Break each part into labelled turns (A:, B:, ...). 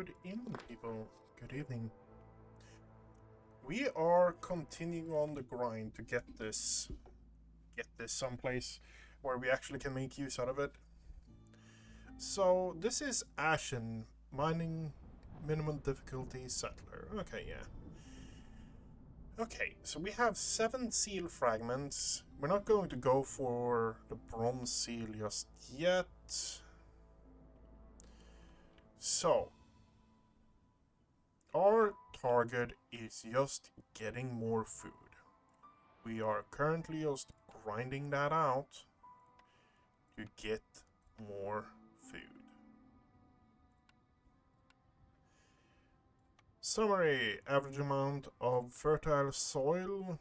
A: Good evening, people. Good evening. We are continuing on the grind to get this someplace where we actually can make use out of it. So this is Ashen mining minimum difficulty settler. Okay, yeah. Okay, so we have 7 seal fragments. We're not going to go for the bronze seal just yet. So our target is just getting more food. We are currently just grinding that out to get more food. Summary: average amount of fertile soil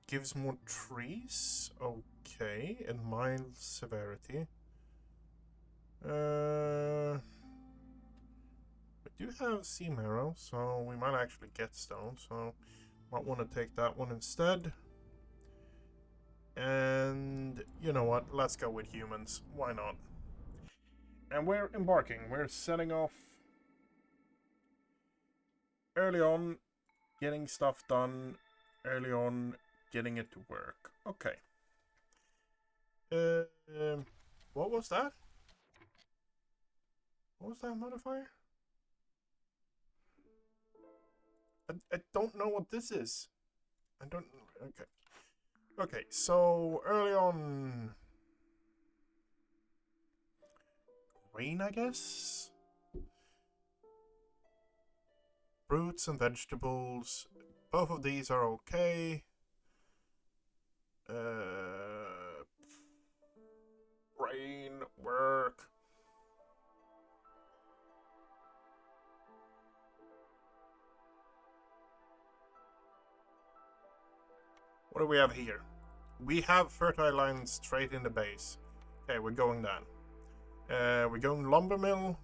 A: gives more trees. Okay, and mild severity. We do have sea marrow, so we might actually get stone, so might want to take that one instead. And you know what, let's go with humans, why not? And we're embarking, we're setting off early on, getting stuff done, early on, getting it to work. Okay. What was that? What was that modifier? I don't know what this is. I don't... Okay. Okay, so early on... Grain, I guess? Fruits and vegetables. Both of these are okay. Grain, work. What do we have here? We have fertile lines straight in the base. Okay, we're going down. We're going lumber mill.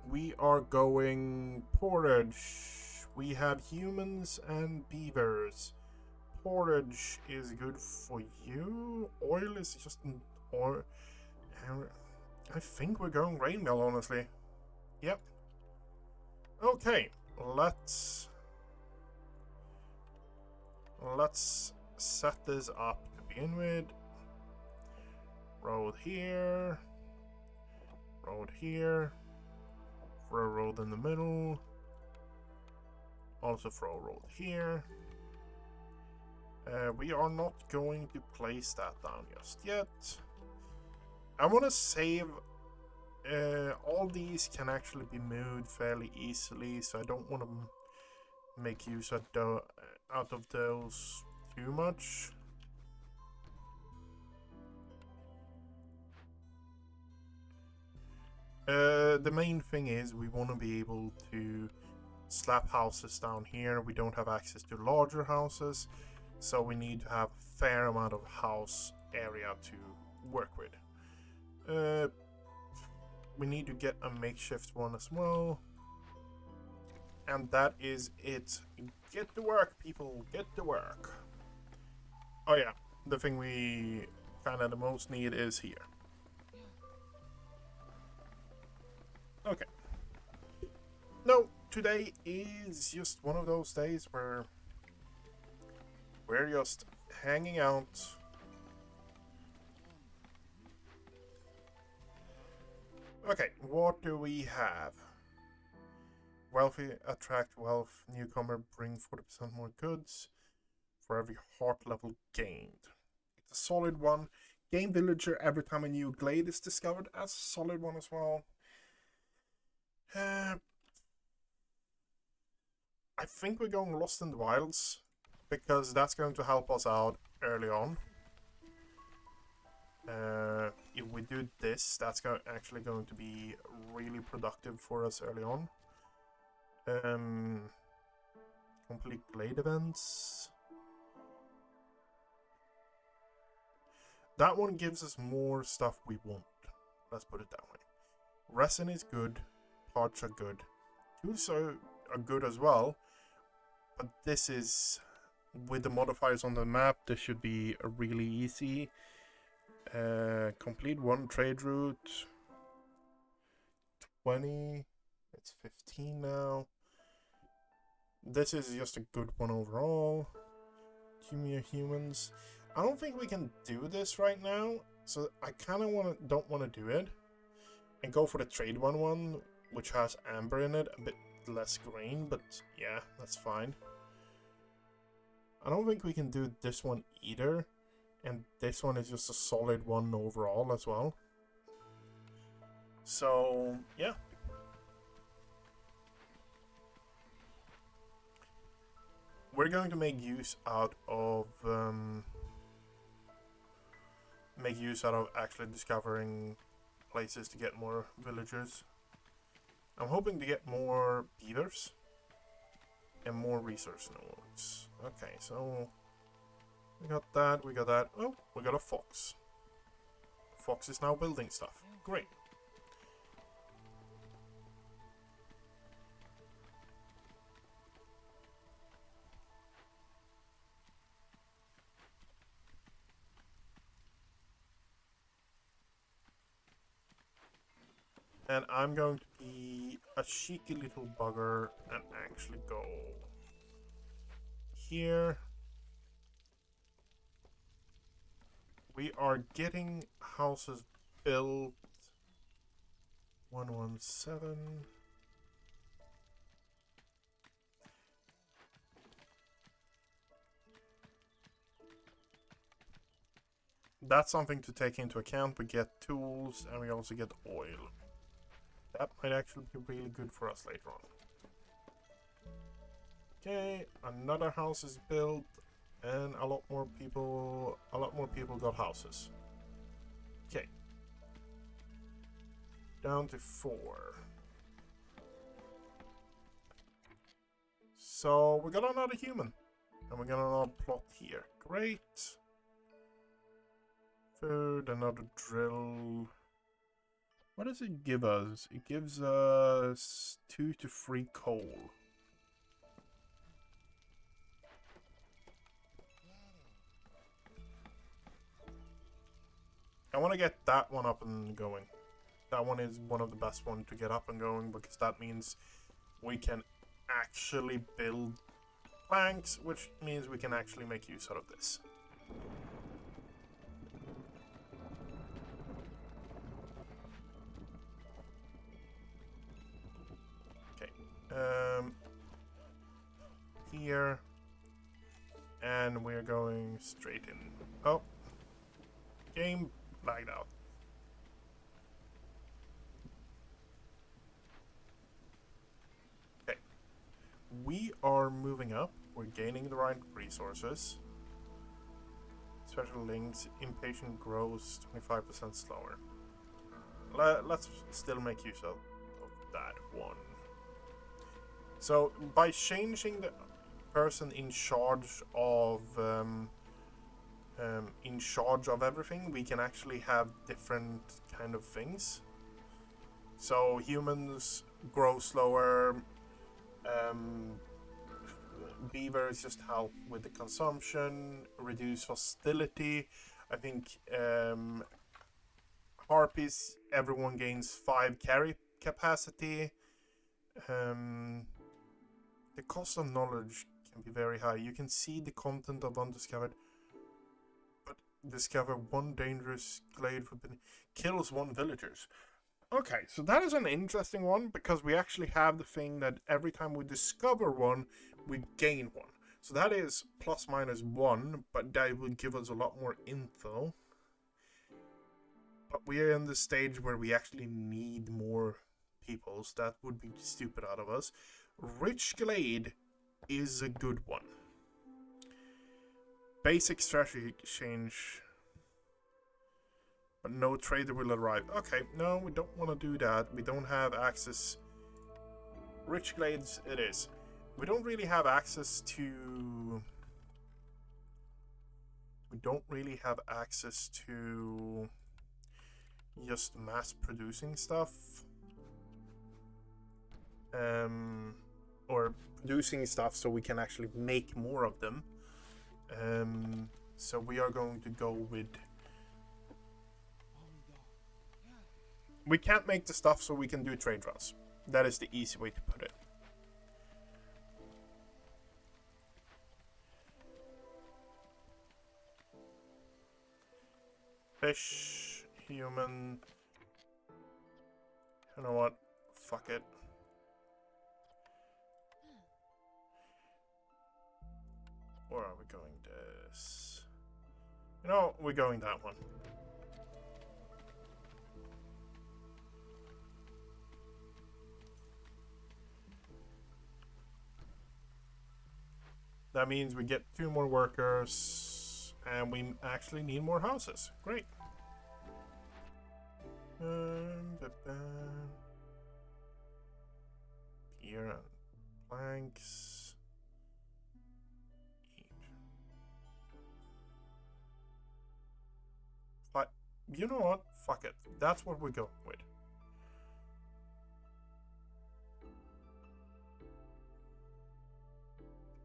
A: We are going porridge. We have humans and beavers. Porridge is good for you. Oil is just an oil. I think we're going grain mill, honestly. Yep. Okay, let's set this up to begin with. Road here. Road here. Throw a road in the middle. Also throw a road here. We are not going to place that down just yet. I want to save... all these can actually be moved fairly easily, so I don't want to make use out of those too much. The main thing is we want to be able to slap houses down here. We don't have access to larger houses, so we need to have a fair amount of house area to work with. We need to get a makeshift one as well. And that is it. Get to work, people. Get to work. Oh yeah, the thing we kind of the most need is here. Okay. No, today is just one of those days where we're just hanging out. Okay, what do we have? Wealthy attract wealth. Newcomer bring 40% more goods for every heart level gained. It's a solid one. Gain villager every time a new glade is discovered. As a solid one as well. I think we're going Lost in the Wilds, because that's going to help us out early on. If we do this, that's actually going to be really productive for us early on. Complete glade events. That one gives us more stuff we want. Let's put it that way. Resin is good. Parts are good. Tools are good as well. But this is... with the modifiers on the map, this should be a really easy. Complete one trade route. 20. It's 15 now. This is just a good one overall. 2 mere humans. I don't think we can do this right now, so I kind of don't want to do it. And go for the trade one, which has amber in it, a bit less grain, but yeah, that's fine. I don't think we can do this one either, and this one is just a solid one overall as well. So, yeah. We're going to make use out of actually discovering places to get more villagers. I'm hoping to get more beavers and more resource nodes. Okay, so we got that, we got that. Oh, we got a fox. Fox is now building stuff. Great. And I'm going to be a cheeky little bugger and actually go here. We are getting houses built. 117. That's something to take into account. We get tools and we also get oil. That might actually be really good for us later on. Okay, another house is built, and a lot more people got houses. Okay. Down to 4. So we got another human. And we got another plot here. Great. Food, another drill. What does it give us? It gives us 2 to 3 coal. I want to get that one up and going. That one is one of the best ones to get up and going, because that means we can actually build planks, which means we can actually make use out of this. Here, and we're going straight in. Oh, game lagged out. Okay, we are moving up. We're gaining the right resources. Special links, impatient grows 25% slower. Let's still make use of that one. So by changing the person in charge of everything, we can actually have different kind of things. So humans grow slower. Beavers just help with the consumption, reduce hostility. I think harpies, everyone gains 5 carry capacity. The cost of knowledge can be very high. You can see the content of undiscovered, but discover 1 dangerous glade kills 1 villagers. Okay, so that is an interesting one, because we actually have the thing that every time we discover one, we gain 1. So that is plus minus 1, but that will give us a lot more info. But we are in the stage where we actually need more people, so that would be stupid out of us. Rich Glade is a good one. Basic strategy change, but no trader will arrive. Okay, no, we don't want to do that. We don't have access. Rich Glades it is. We don't really have access to... We don't really have access to just mass producing stuff. Or producing stuff so we can actually make more of them. So we are going to go with We can't make the stuff so we can do trade runs. That is the easy way to put it. Fish, human. You know what? Fuck it. Where are we going this? You know, we're going that one. That means we get 2 more workers, and we actually need more houses. Great. Here and planks. But you know what? Fuck it. That's what we're going with.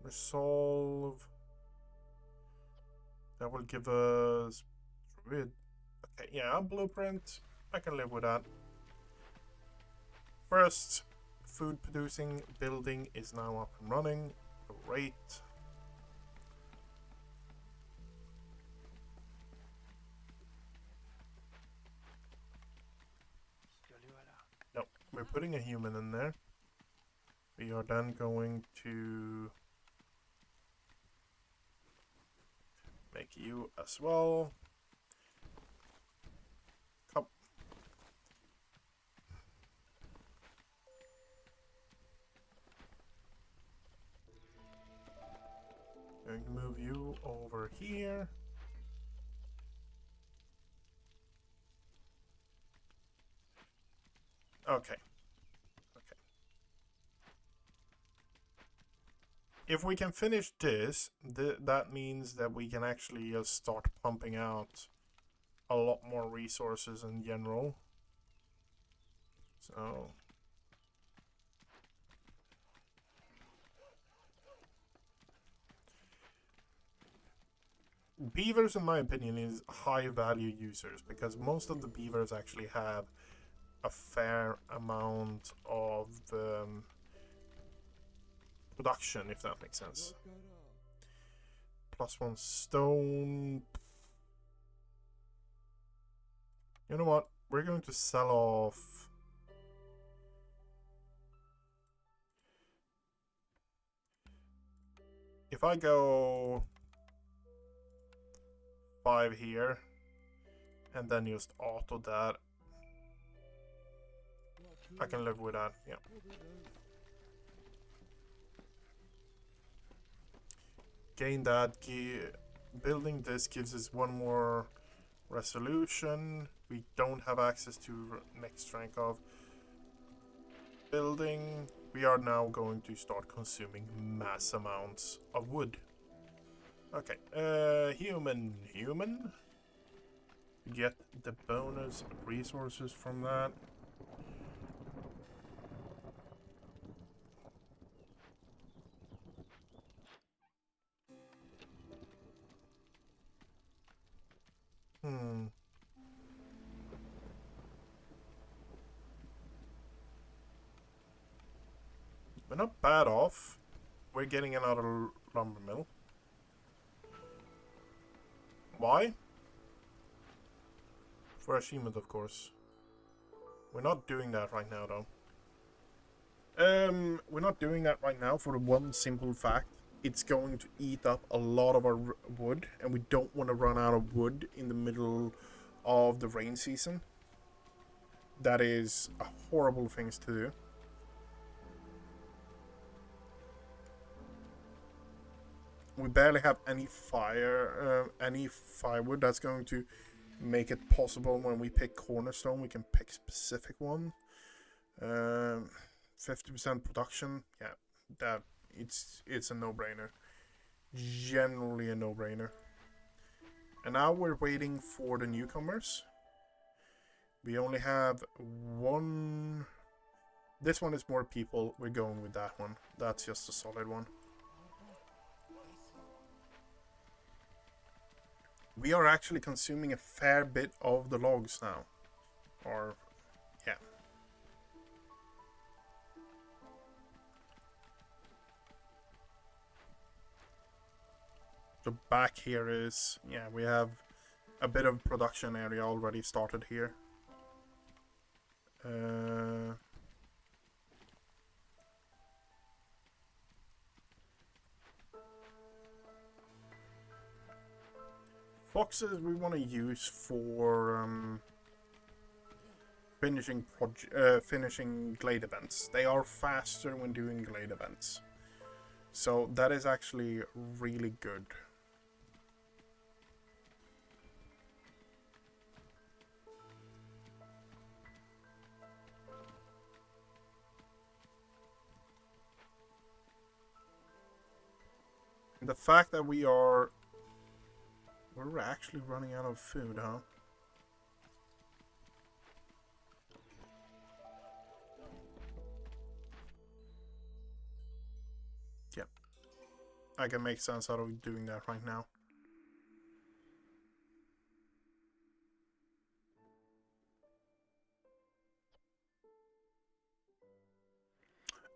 A: Resolve. That will give us druid. Okay, yeah, blueprint. I can live with that. First, food producing building is now up and running. Great. No, we're putting a human in there. We are then going to make you as well. Come. Going to move you over here. Okay. Okay. If we can finish this, that means that we can actually start pumping out a lot more resources in general. So beavers, in my opinion, is high value users because most of the beavers actually have a fair amount of production, if that makes sense. +1 stone. You know what? We're going to sell off. If I go 5 here and then just auto that, I can live with that. Yeah. Gain that. Building this gives us 1 more resolution. We don't have access to next rank of building. We are now going to start consuming mass amounts of wood. Okay, human. Get the bonus resources from that. We're not bad off. We're getting another lumber mill. Why? For achievement, of course. We're not doing that right now, though. We're not doing that right now for the one simple fact. It's going to eat up a lot of our wood, and we don't want to run out of wood in the middle of the rain season. That is a horrible thing to do. We barely have any firewood. That's going to make it possible when we pick cornerstone, we can pick specific one. 50% production, yeah, that it's a no-brainer. Generally a no-brainer. And now we're waiting for the newcomers. We only have 1. This one is more people. We're going with that one. That's just a solid one. We are actually consuming a fair bit of the logs now. Or Yeah. So back here is, yeah, we have a bit of production area already started here. Foxes we want to use for finishing glade events. They are faster when doing glade events, so that is actually really good. The fact that we're actually running out of food, huh? Yep. I can make sense out of doing that right now.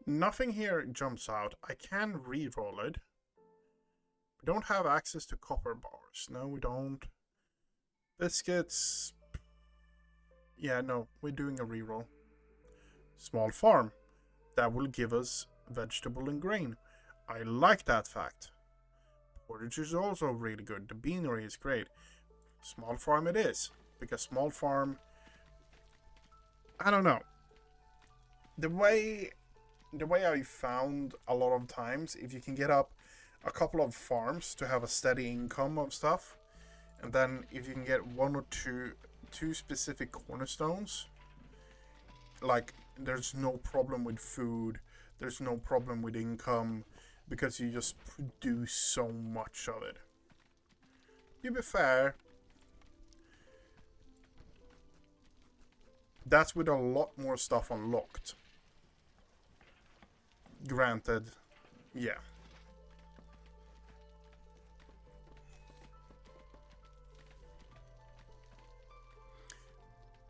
A: Nothing here jumps out. I can re-roll it. We don't have access to copper bars. No, we don't. Biscuits. Yeah, no, we're doing a reroll. Small farm. That will give us vegetable and grain. I like that fact. Porridge is also really good. The beanery is great. Small farm it is. Because small farm... I don't know. The way I found a lot of times, if you can get up a couple of farms to have a steady income of stuff, and then if you can get one or two specific cornerstones, like there's no problem with food, there's no problem with income, because you just produce so much of it. To be fair, that's with a lot more stuff unlocked. Granted, yeah.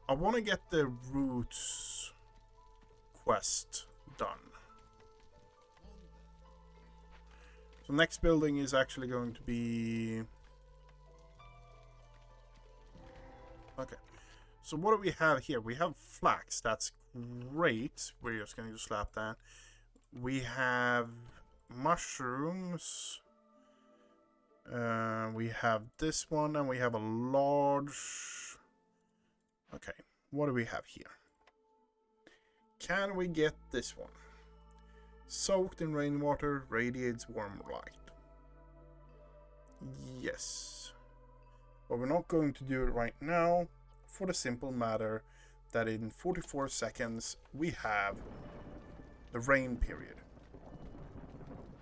A: I want to get the roots quest done. So next building is actually going to be... Okay. So what do we have here? We have flax. That's great. We're just going to slap that. We have mushrooms. We have this one, and we have a large... Okay, what do we have here? Can we get this one? Soaked in rainwater, radiates warm light. Yes. But we're not going to do it right now, for the simple matter that in 44 seconds we have the rain period.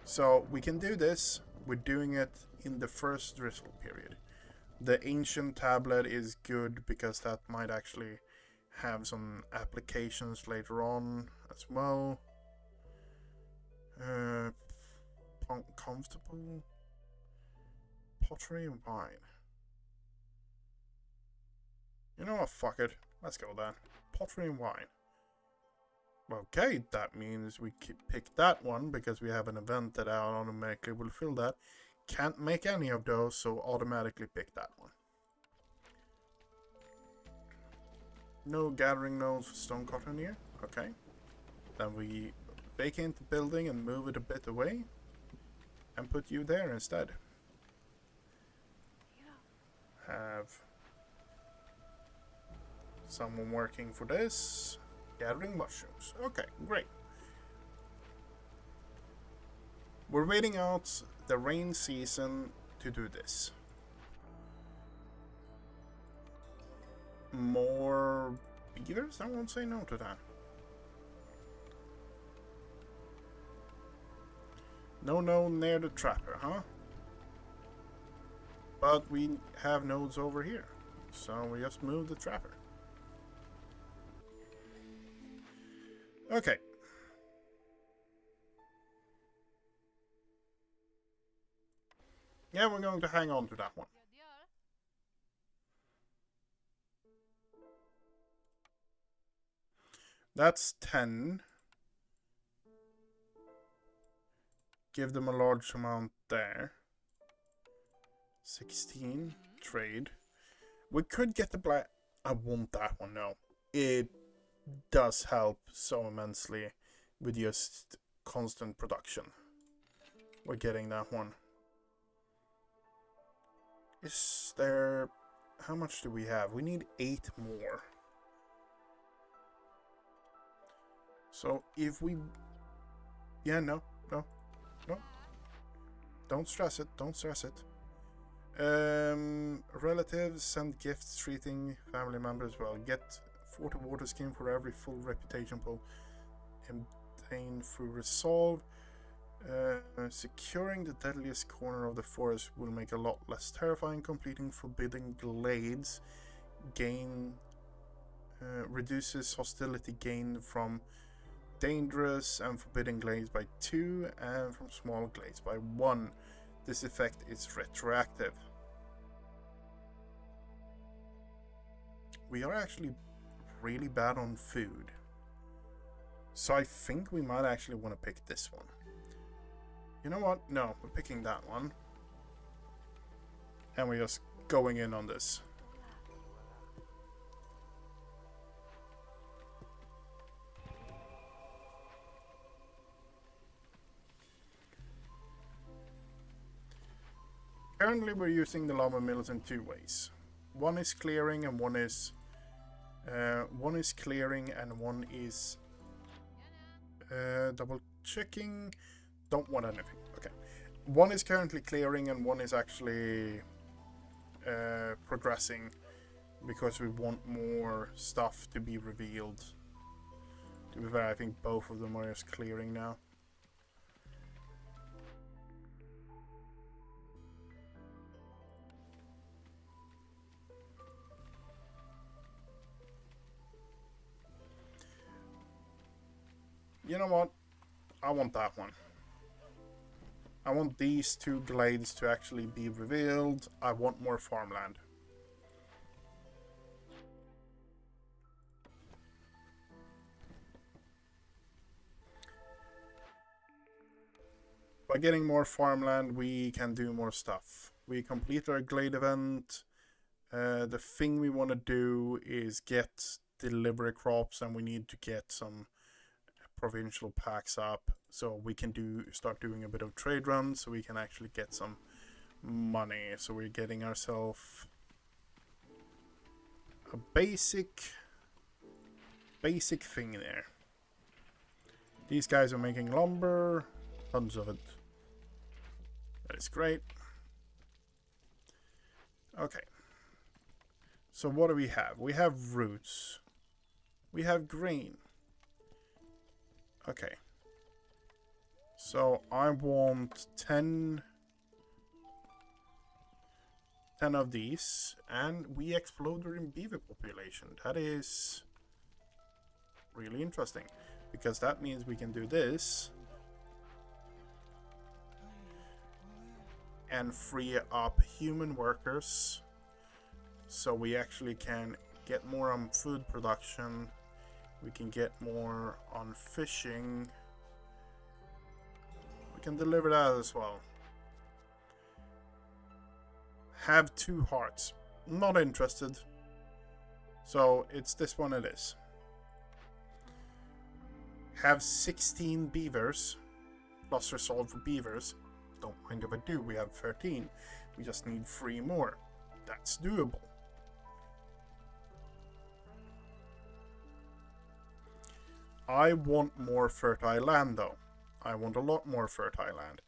A: So we can do this. We're doing it in the first drizzle period. The ancient tablet is good because that might actually have some applications later on as well. Comfortable. Pottery and wine. You know what, fuck it. Let's go then. Pottery and wine. Okay, that means we pick that one because we have an event that automatically will fill that. Can't make any of those, so automatically pick that one. No gathering nodes for stonecutter here. Okay. Then we vacate the building and move it a bit away. And put you there instead. Have someone working for this. Gathering mushrooms. Okay, great. We're waiting out the rain season to do this. More beavers? I won't say no to that. No node near the trapper, huh? But we have nodes over here. So we just move the trapper. Okay. Yeah, we're going to hang on to that one. That's 10. Give them a large amount there. 16. Trade. We could get the black... I want that one, no. It does help so immensely with just constant production. We're getting that one. Is there... How much do we have? We need 8 more. So if we... Yeah, no. Don't stress it. Don't stress it. Relatives send gifts treating family members well. Get 40 water skin for every full reputation pull. Obtain through resolve. Securing the deadliest corner of the forest will make a lot less terrifying. Completing forbidden glades gain reduces hostility gain from dangerous and forbidden glades by 2 and from small glades by 1. This effect is retroactive. We are actually really bad on food, so I think we might actually want to pick this one. You know what? No, we're picking that one. And we're just going in on this. Currently we're using the lava mills in 2 ways. One is clearing and one is clearing and one is double checking. Don't want anything. Okay. One is currently clearing and one is actually progressing because we want more stuff to be revealed. To be fair, I think both of them are just clearing now. You know what? I want that one. I want these 2 glades to actually be revealed. I want more farmland. By getting more farmland, we can do more stuff. We complete our glade event. The thing we want to do is get delivery crops, and we need to get some provincial packs up so we can start doing a bit of trade runs so we can actually get some money. So we're getting ourselves a basic thing there. These guys are making lumber, tons of it. That is great. Okay, so what do we have? We have roots, we have grain. Okay, so I want 10 of these, and we exploded in beaver population. That is really interesting, because that means we can do this and free up human workers, so we actually can get more on food production. We can get more on fishing. We can deliver that as well. Have 2 hearts. Not interested. So it's this one it is. Have 16 beavers. Plus resolve for beavers. Don't mind if I do. We have 13. We just need 3 more. That's doable. I want more fertile land though. I want a lot more fertile land.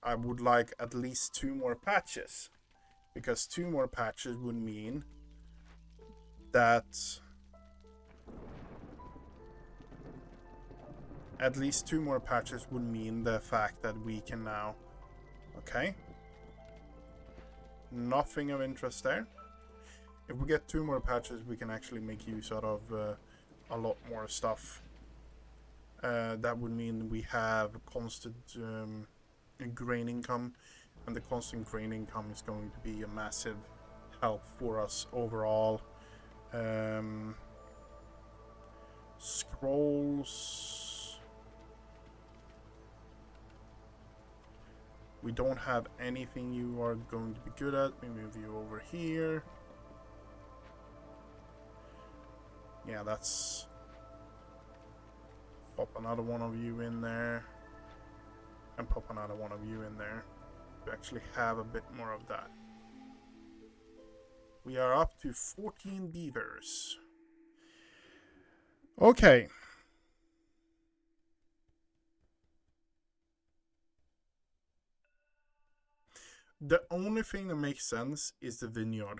A: I would like at least 2 more patches. Because 2 more patches would mean that at least 2 more patches would mean the fact that we can now... Okay. Nothing of interest there. If we get 2 more patches, we can actually make use out of a lot more stuff. That would mean we have constant grain income, and the constant grain income is going to be a massive help for us overall. Scroll scrolls. We don't have anything you are going to be good at. We move you over here. Yeah, that's... Pop another one of you in there. And pop another one of you in there. To actually have a bit more of that. We are up to 14 beavers. Okay. The only thing that makes sense is the vineyard.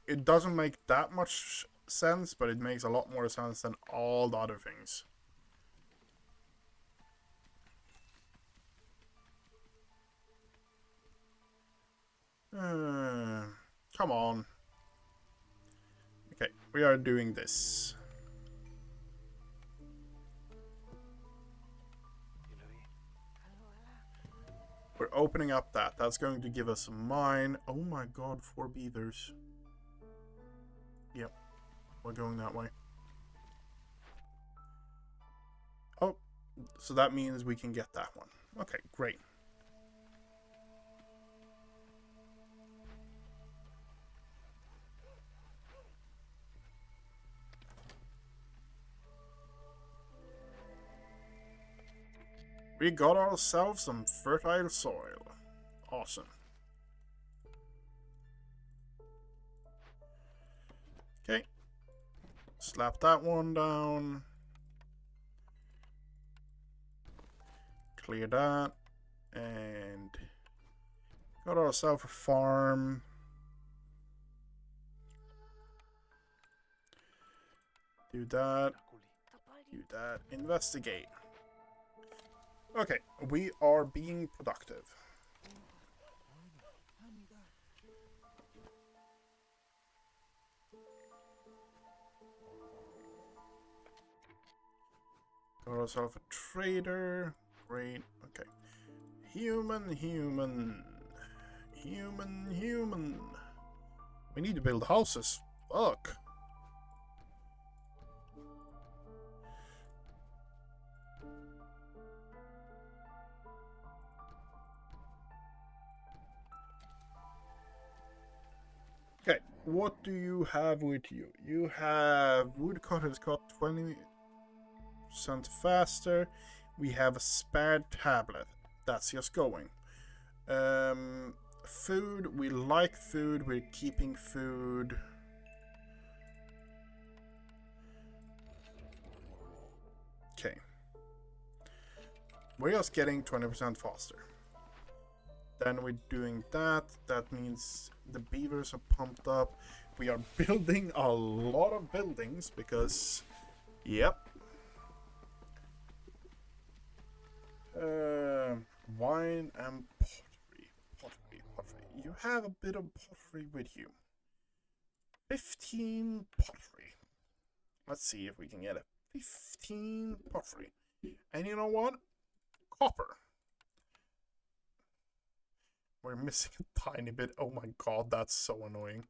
A: It doesn't make that much sense, but it makes a lot more sense than all the other things. Come on. Okay, we are doing this. We're opening up that. That's going to give us a mine. Oh my god, 4 beavers. Yep, we're going that way. Oh, so that means we can get that one. Okay, great. We got ourselves some fertile soil. Awesome. Okay. Slap that one down. Clear that. And got ourselves a farm. Do that. Do that. Investigate. Okay, we are being productive. Got ourselves a trader. Great. Okay. Human. We need to build houses. Fuck. Okay, what do you have with you? You have woodcutter's got 20% faster. We have a spared tablet. That's just going. Food, we like food. We're keeping food. Okay. We're just getting 20% faster. Then we're doing that. That means the beavers are pumped up. We are building a lot of buildings because, yep. Wine and pottery. You have a bit of pottery with you. 15 pottery. Let's see if we can get a 15 pottery. And you know what? Copper. We're missing a tiny bit. Oh my god, that's so annoying.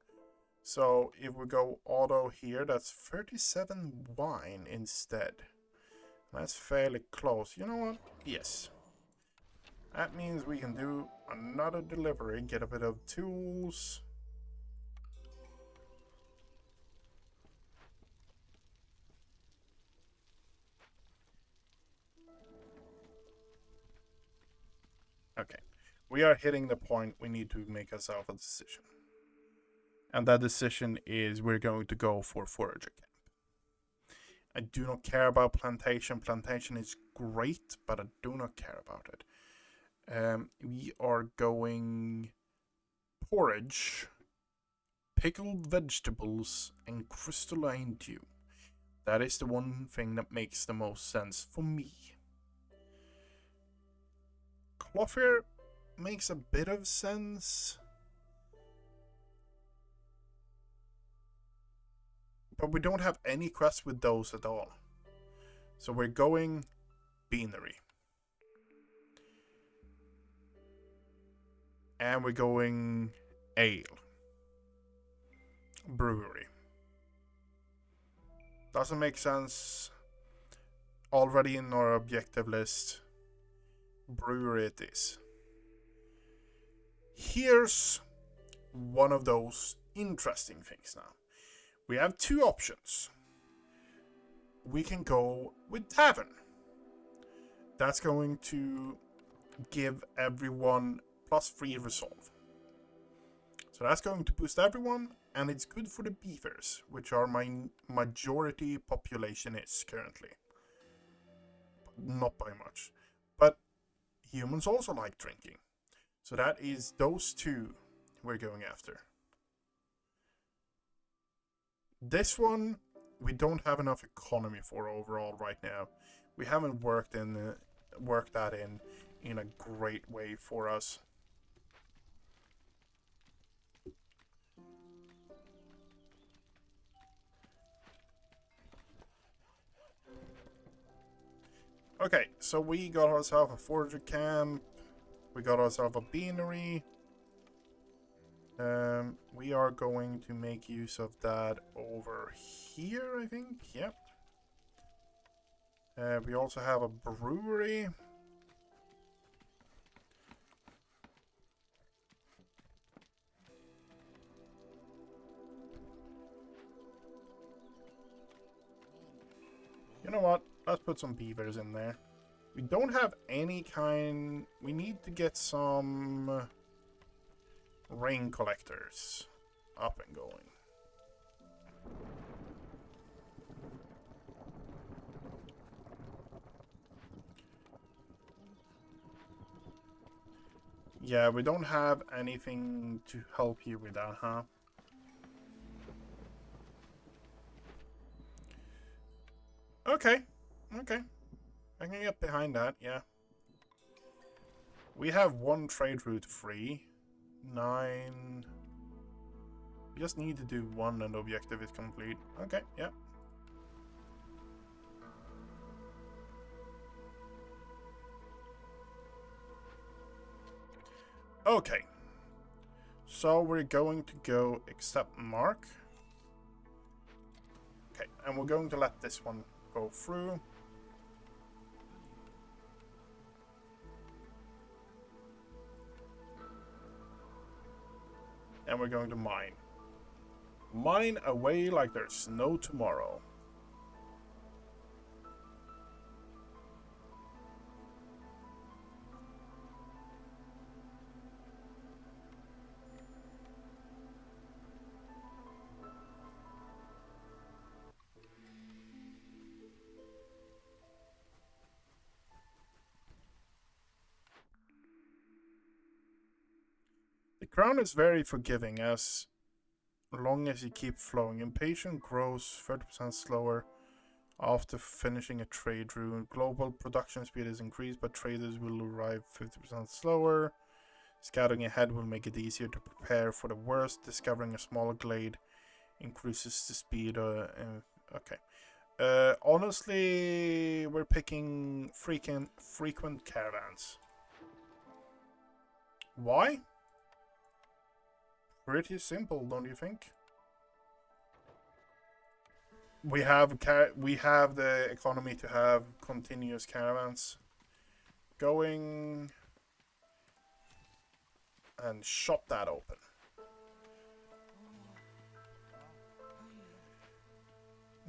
A: So if we go auto here, that's 37 wine instead. That's fairly close. You know what? Yes. That means we can do another delivery, get a bit of tools. Okay. We are hitting the point we need to make ourselves a decision. And that decision is we're going to go for forager camp. I do not care about plantation. Plantation is great, but I do not care about it. We are going porridge, pickled vegetables, and crystalline dew. That is the one thing that makes the most sense for me. Clothier makes a bit of sense. But we don't have any quests with those at all. So we're going beanery. And we're going ale. Brewery. Doesn't make sense. Already in our objective list. Brewery it is. Here's one of those interesting things now. We have two options. We can go with Tavern. That's going to give everyone +3 resolve. So that's going to boost everyone, and it's good for the beavers, which are my majority population is currently. Not by much. But humans also like drinking. So that is those two we're going after. This one, we don't have enough economy for overall right now. We haven't worked that in a great way for us. Okay, so we got ourselves a forager camp. We got ourselves a beanery. We are going to make use of that over here, I think. Yep. We also have a brewery. You know what? Let's put some beavers in there. We don't have any kind... We need to get some rain collectors up and going. Yeah, we don't have anything to help you with that, huh? Okay. Okay. I can get behind that, yeah. We have one trade route free. 9... We just need to do one and the objective is complete. Okay, yeah. Okay. So we're going to go accept Mark. Okay, and we're going to let this one go through. And we're going to mine. Mine away like there's no tomorrow. The crown is very forgiving as long as you keep flowing. Impatient grows 30% slower after finishing a trade route. Global production speed is increased, but traders will arrive 50% slower. Scouting ahead will make it easier to prepare for the worst. Discovering a smaller glade increases the speed. Okay. Honestly, we're picking frequent caravans. Why? Pretty simple, don't you think? We have the economy to have continuous caravans going, and shop that open.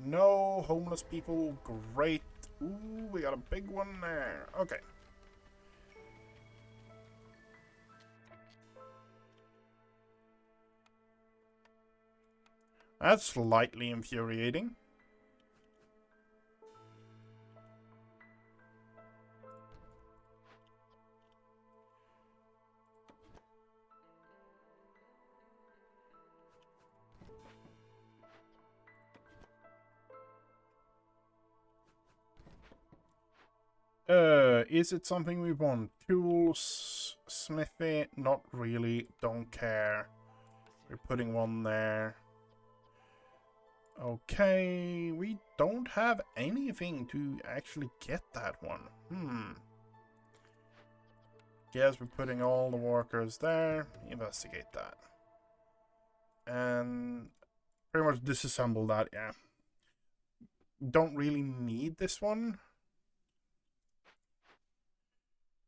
A: No homeless people, great. Ooh, we got a big one there. Okay. That's slightly infuriating. Is it something we want? Tools, smithy, not really, don't care. We're putting one there. Okay, we don't have anything to actually get that one. Yes, we're putting all the workers there. Investigate that. And pretty much disassemble that, yeah. don't really need this one.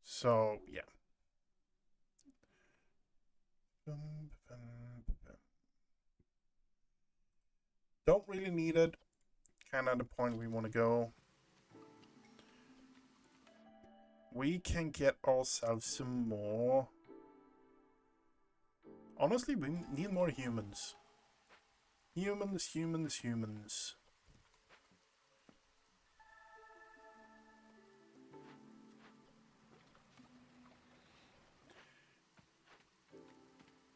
A: So, yeah. Don't really need it. Kind of the point we want to go. We can get ourselves some more. Honestly, we need more humans. Humans.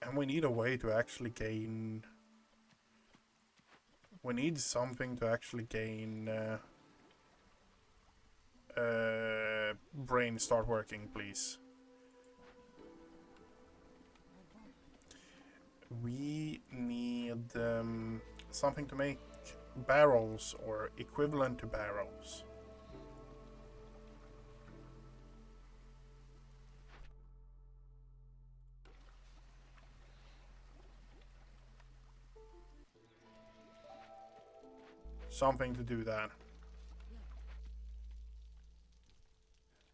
A: And we need a way to actually gain... We need something to actually gain... brain start working, please. We need something to make barrels or equivalent to barrels. Something to do that.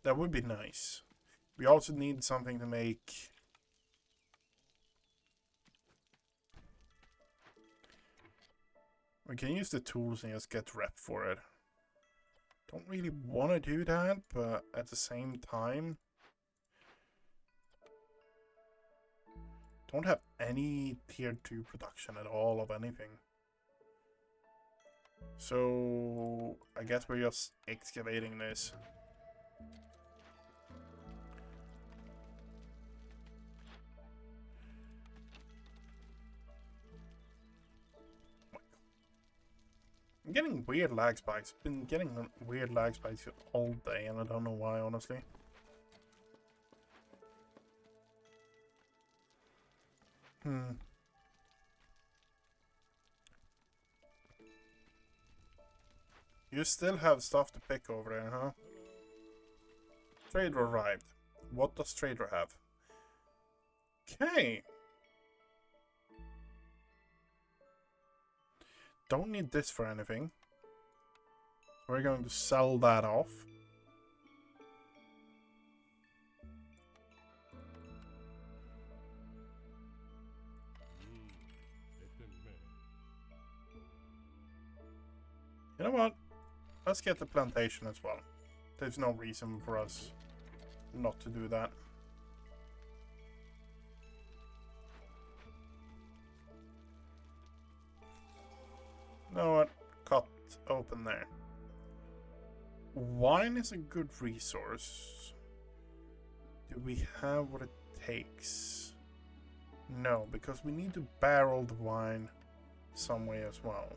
A: That would be nice. We also need something to make... We can use the tools and just get rep for it. Don't really want to do that, but at the same time... Don't have any tier 2 production at all of anything. So... I guess we're just excavating this. I'm getting weird lag spikes. Been getting weird lag spikes all day, and I don't know why, honestly. You still have stuff to pick over there, huh? Trader arrived. What does Trader have? Okay. Don't need this for anything. We're going to sell that off. You know what? Let's get the plantation as well. There's no reason for us not to do that. You know what? Cut open there. Wine is a good resource. Do we have what it takes? No, because we need to barrel the wine some way as well.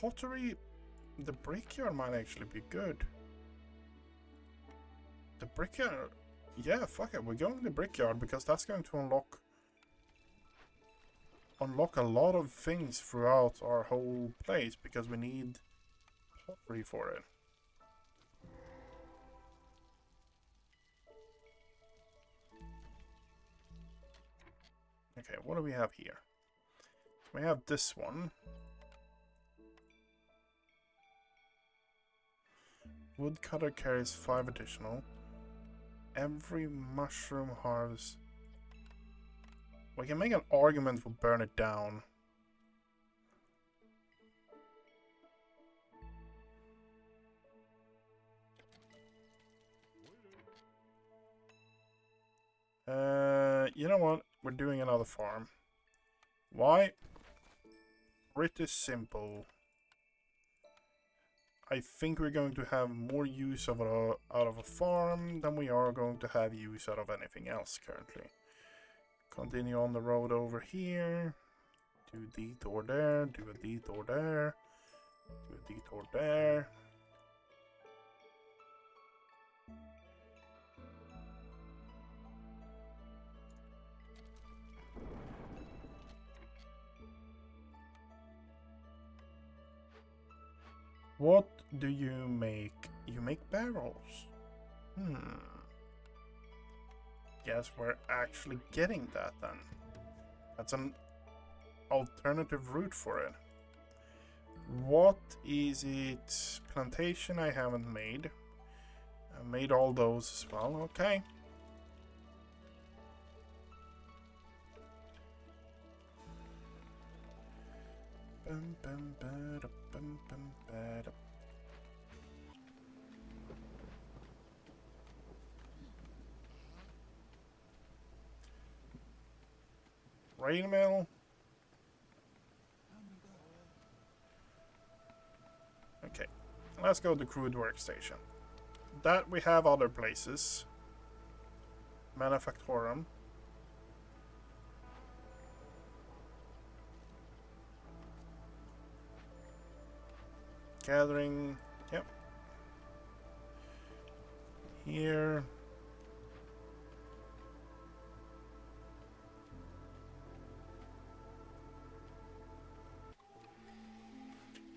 A: Pottery, the brickyard might actually be good. The brickyard, yeah, fuck it, we're going to the brickyard because that's going to unlock a lot of things throughout our whole place because we need pottery for it. Okay, what do we have here? We have this one. Woodcutter carries 5 additional. Every mushroom harvest. We can make an argument for burn it down. You know what? We're doing another farm. Why? Pretty simple. I think we're going to have more use of out of a farm than we are going to have use out of anything else currently. Continue on the road over here. Do a detour there. Do a detour there. Do a detour there. What do you make? You make barrels. Guess we're actually getting that then. That's an alternative route for it. What is it? Plantation I haven't made. I made all those as well. Okay. Rain mill. Okay, let's go to crude workstation. That we have other places. Manufactorum. Gathering. Yep. Here.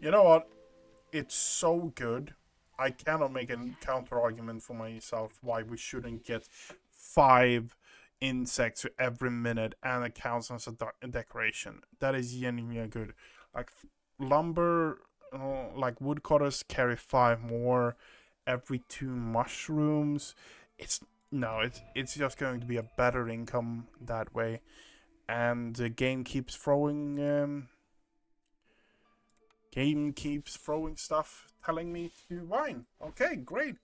A: You know what? It's so good. I cannot make a counter argument for myself why we shouldn't get 5 insects every minute and it counts as a decoration. That is genuinely good. Like lumber, like woodcutters carry 5 more every 2 mushrooms. It's just going to be a better income that way, and the game keeps throwing. Game keeps throwing stuff, telling me to wine. Okay, great.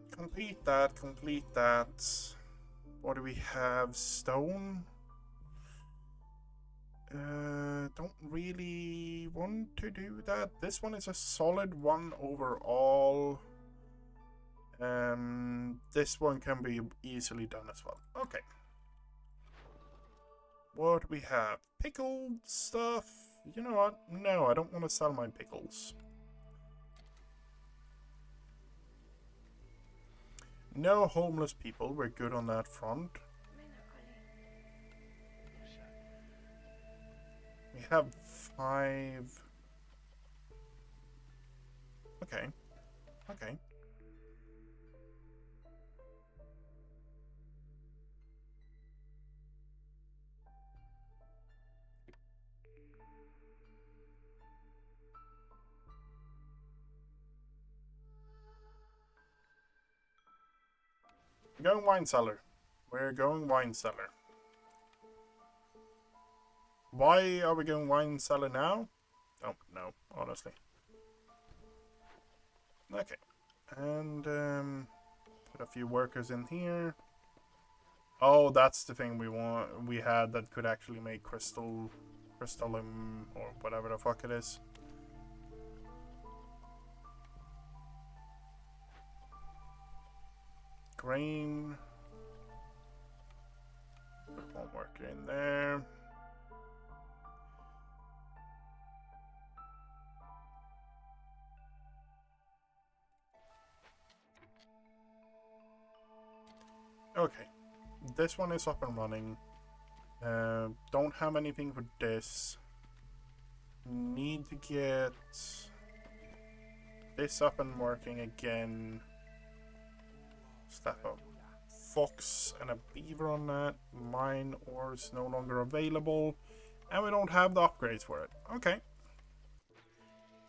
A: Complete that, complete that. What do we have? Stone? Don't really want to do that. This one is a solid 1 overall. This one can be easily done as well. Okay. What do we have? Pickled stuff? You know what? No, I don't want to sell my pickles. No homeless people. We're good on that front. We have 5. Okay. Okay. Going wine cellar. We're going wine cellar. Why are we going wine cellar now? Oh, no, honestly. Okay. And, put a few workers in here. Oh, that's the thing we had that could actually make crystallium, or whatever the fuck it is. Grain. Put one worker in there. Okay, this one is up and running. Don't have anything for this. Need to get this up and working again. Step up. Fox and a beaver on that. Mine ores no longer available. And we don't have the upgrades for it. Okay.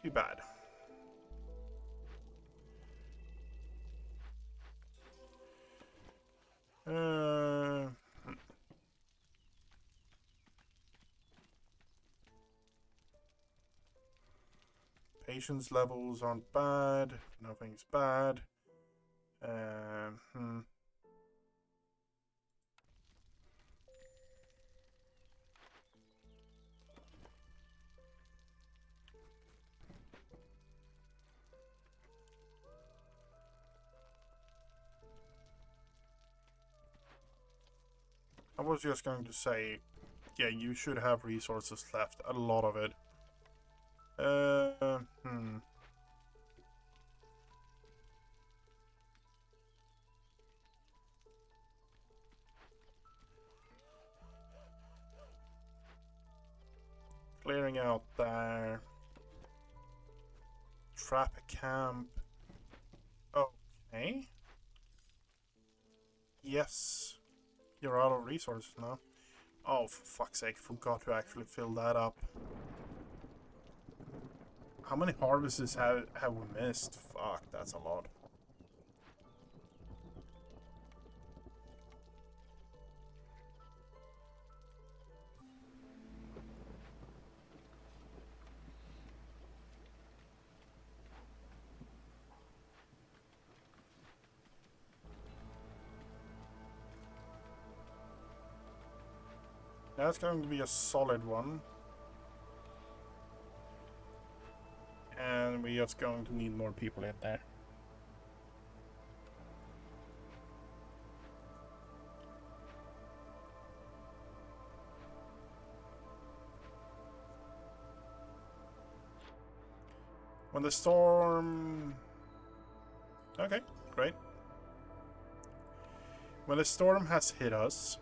A: Too bad. Patience levels aren't bad. Nothing's bad. I was just going to say, yeah, you should have resources left. A lot of it. Clearing out there. Trap a camp. Okay. Yes. You're out of resources now. Oh, for fuck's sake, forgot to actually fill that up. How many harvests have we missed? Fuck, that's a lot. That's going to be a solid one. And we're just going to need more people in there. When the storm... Okay, great. When the storm has hit us...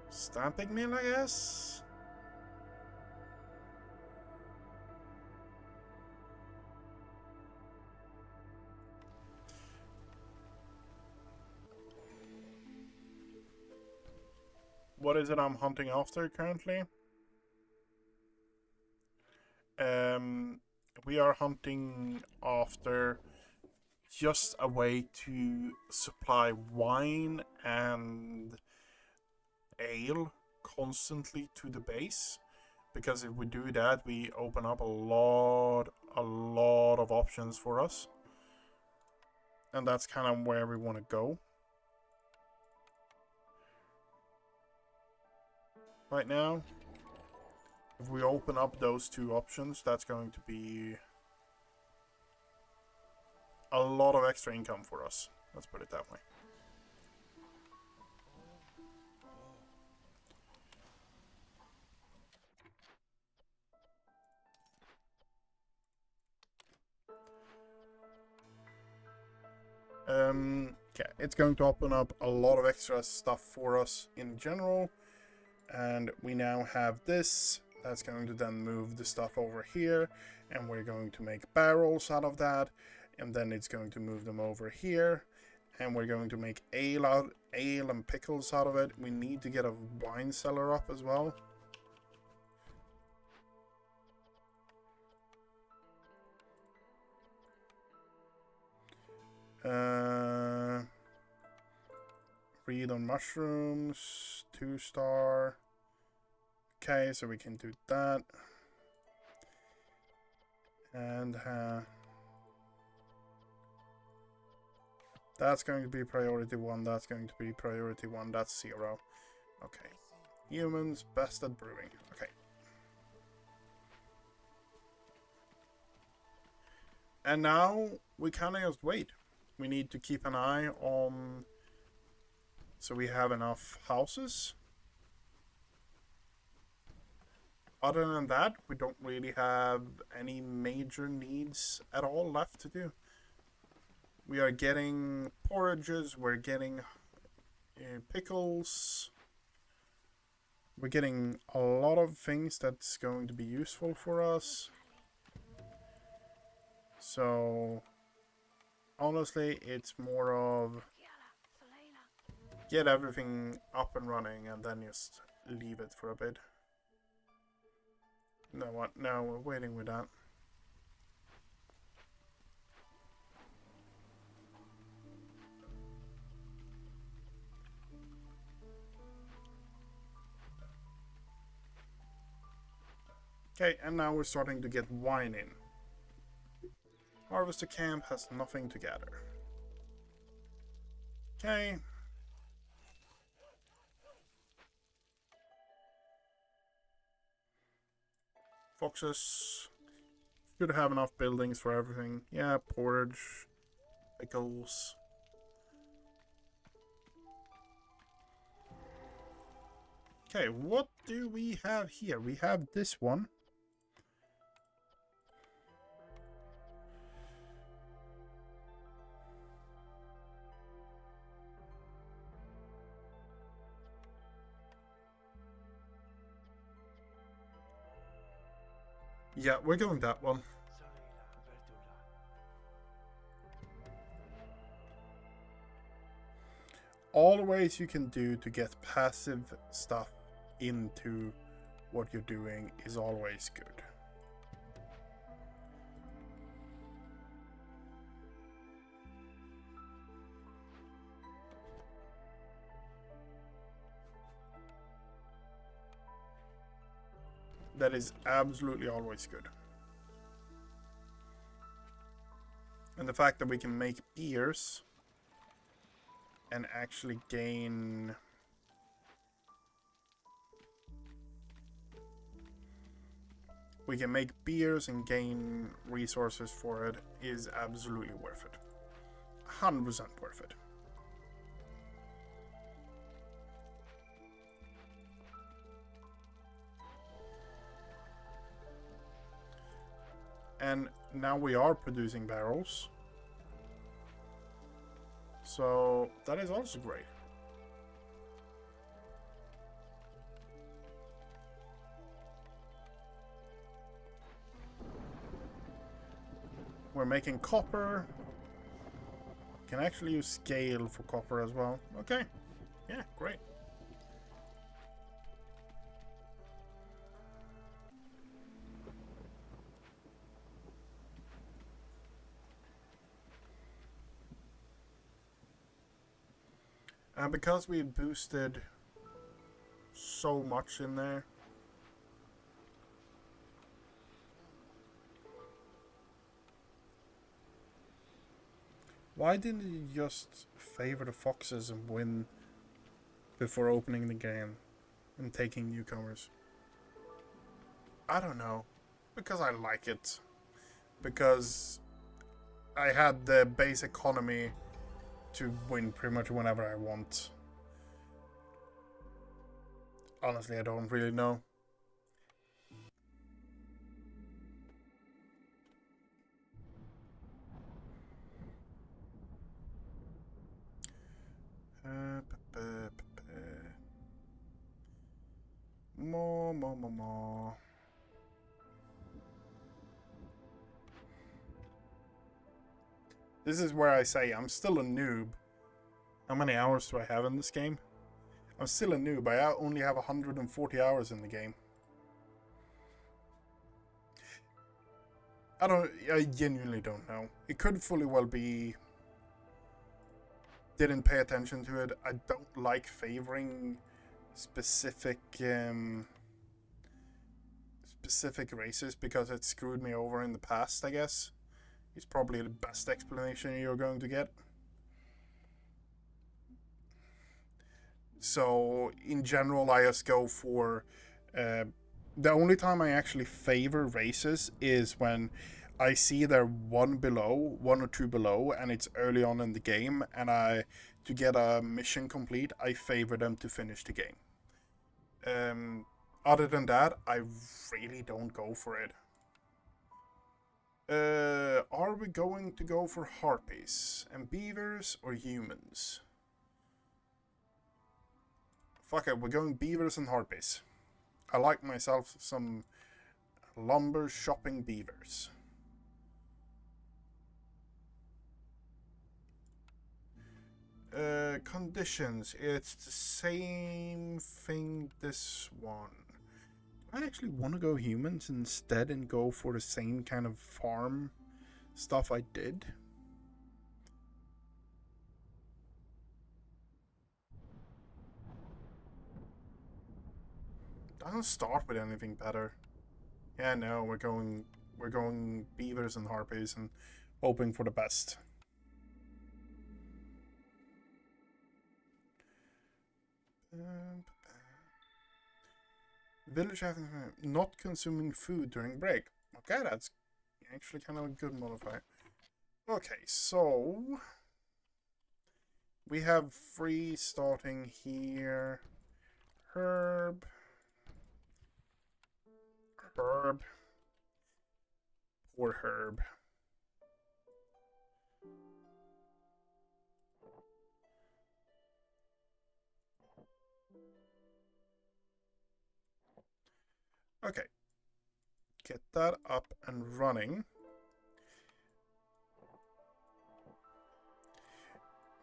A: Stamping mill, I guess? What is it I'm hunting after currently? We are hunting after just a way to supply wine and ale constantly to the base, because if we do that, we open up a lot of options for us, and that's kind of where we want to go right now. If we open up those two options, that's going to be a lot of extra income for us. Let's put it that way. Okay, it's going to open up a lot of extra stuff for us in general. And we now have this. That's going to then move the stuff over here, and we're going to make barrels out of that, and then it's going to move them over here, and we're going to make ale and pickles out of it. We need to get a wine cellar up as well. Read on mushrooms, 2-star. Okay, so we can do that. And that's going to be priority 1, that's going to be priority 1, that's 0. Okay. Humans, best at brewing. Okay. And now we kind of just wait. We need to keep an eye on... So we have enough houses. Other than that, we don't really have any major needs at all left to do. We are getting porridges, we're getting pickles. We're getting a lot of things that's going to be useful for us. So, honestly, it's more of get everything up and running and then just leave it for a bit. No, what? No, we're waiting with that. Okay, and now we're starting to get wine in. Harvester camp has nothing to gather. Okay. Foxes should have enough buildings for everything. Yeah, porridge, pickles. Okay, what do we have here? We have this one. Yeah, we're going that one. All the ways you can do to get passive stuff into what you're doing is always good. That is absolutely always good. And the fact that we can make beers and actually gain... We can make beers and gain resources for it is absolutely worth it. 100% worth it. And now we are producing barrels. So that is also great. We're making copper. Can actually use scale for copper as well. Okay. Yeah, great. And because we boosted so much in there, why didn't you just favor the foxes and win before opening the game and taking newcomers? I don't know. Because I like it. Because I had the base economy to win pretty much whenever I want. Honestly, I don't really know. More. This is where I say I'm still a noob. How many hours do I have in this game? I'm still a noob. I only have 140 hours in the game. I genuinely don't know. It could fully well be didn't pay attention to it. I don't like favoring specific races because it screwed me over in the past, I guess. It's probably the best explanation you're going to get. So, in general, I just go for... the only time I actually favor races is when I see they're one or two below, and it's early on in the game, and to get a mission complete, I favor them to finish the game. Other than that, I really don't go for it. Are we going to go for harpies and beavers or humans? Fuck it, we're going beavers and harpies. I like myself some lumber shopping beavers. Conditions. It's the same thing this one. I actually want to go humans instead and go for the same kind of farm stuff I did. Doesn't start with anything better. Yeah, no, we're going beavers and harpies and hoping for the best. Village not consuming food during break. Okay, that's actually kind of a good modifier. Okay, so we have free starting here. Herb. Poor Herb. Okay. get that up and running.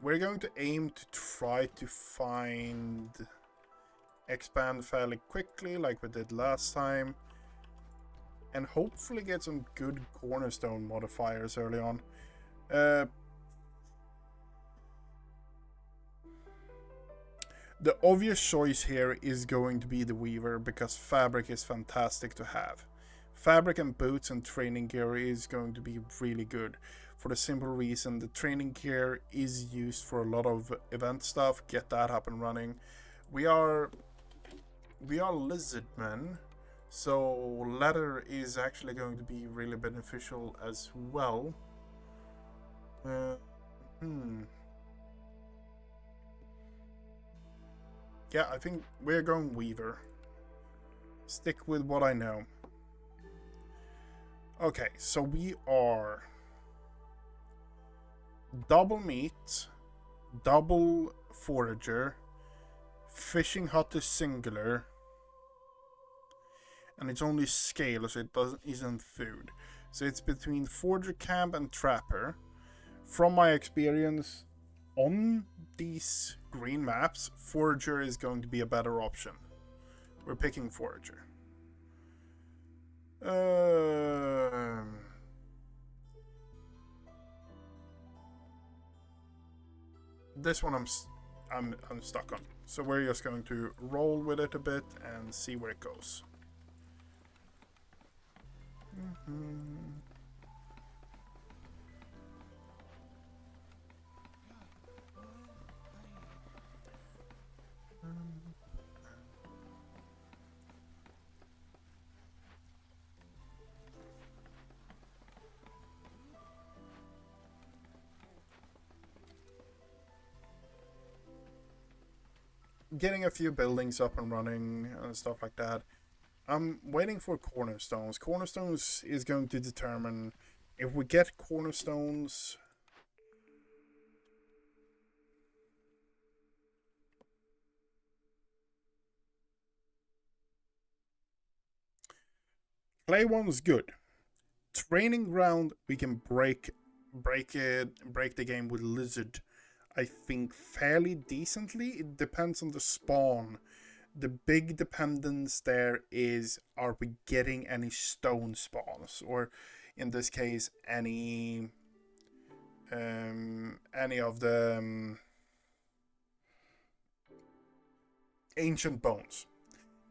A: We're going to aim to try to find expand fairly quickly like we did last time, and hopefully get some good cornerstone modifiers early on. The obvious choice here is going to be the Weaver, because fabric is fantastic to have. Fabric and boots and training gear is going to be really good, for the simple reason the training gear is used for a lot of event stuff. Get that up and running. We are lizardmen, so leather is actually going to be really beneficial as well. Yeah, I think we're going Weaver. Stick with what I know. Okay, so we are double meat, double forager, fishing hut is singular, and it's only scale, so it isn't food. So it's between forager camp and trapper. From my experience on these green maps, forager is going to be a better option. We're picking forager. This one I'm stuck on. So we're just going to roll with it a bit and see where it goes. Getting a few buildings up and running and stuff like that. I'm waiting for cornerstones. Cornerstones is going to determine if we get cornerstones. Clay one's good. Training ground, we can break the game with lizard, I think, fairly decently. It depends on the spawn. The big dependence there is, are we getting any stone spawns, or in this case any of the ancient bones.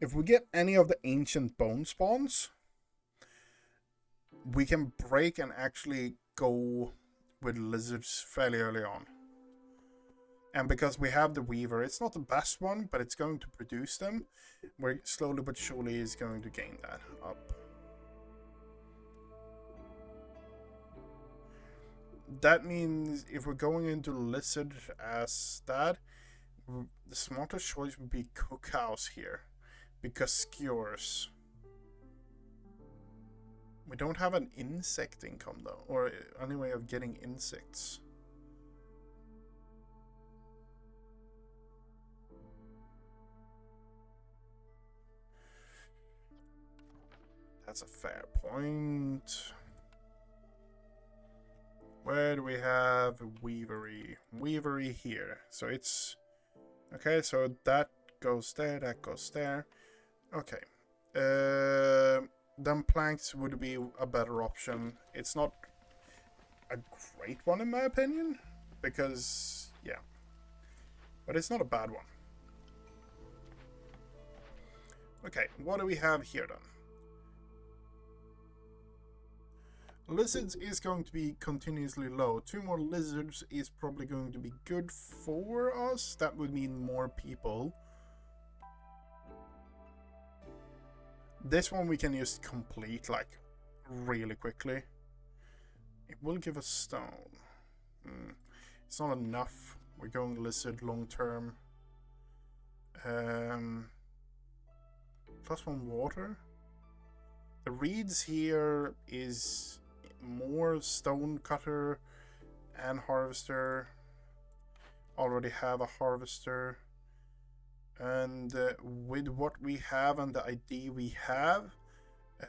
A: If we get any of the ancient bone spawns, we can break and actually go with lizards fairly early on. And because we have the Weaver, it's not the best one, but it's going to produce them. We're slowly but surely is going to gain that up. That means if we're going into lizard as that, the smartest choice would be cookhouse here, because skewers. We don't have an insect income though, or any way of getting insects. That's a fair point. Where do we have Weavery? Weavery here. So it's... Okay, so that goes there, that goes there. Okay. Then planks would be a better option. It's not a great one in my opinion, because, yeah. But it's not a bad one. Okay, what do we have here then? Lizards is going to be continuously low. 2 more lizards is probably going to be good for us. That would mean more people. This one we can just complete like really quickly. It will give us stone. It's not enough. We're going lizard long term. +1 water. The reeds here is more stone cutter and harvester. Already have a harvester. And with what we have and the ID we have,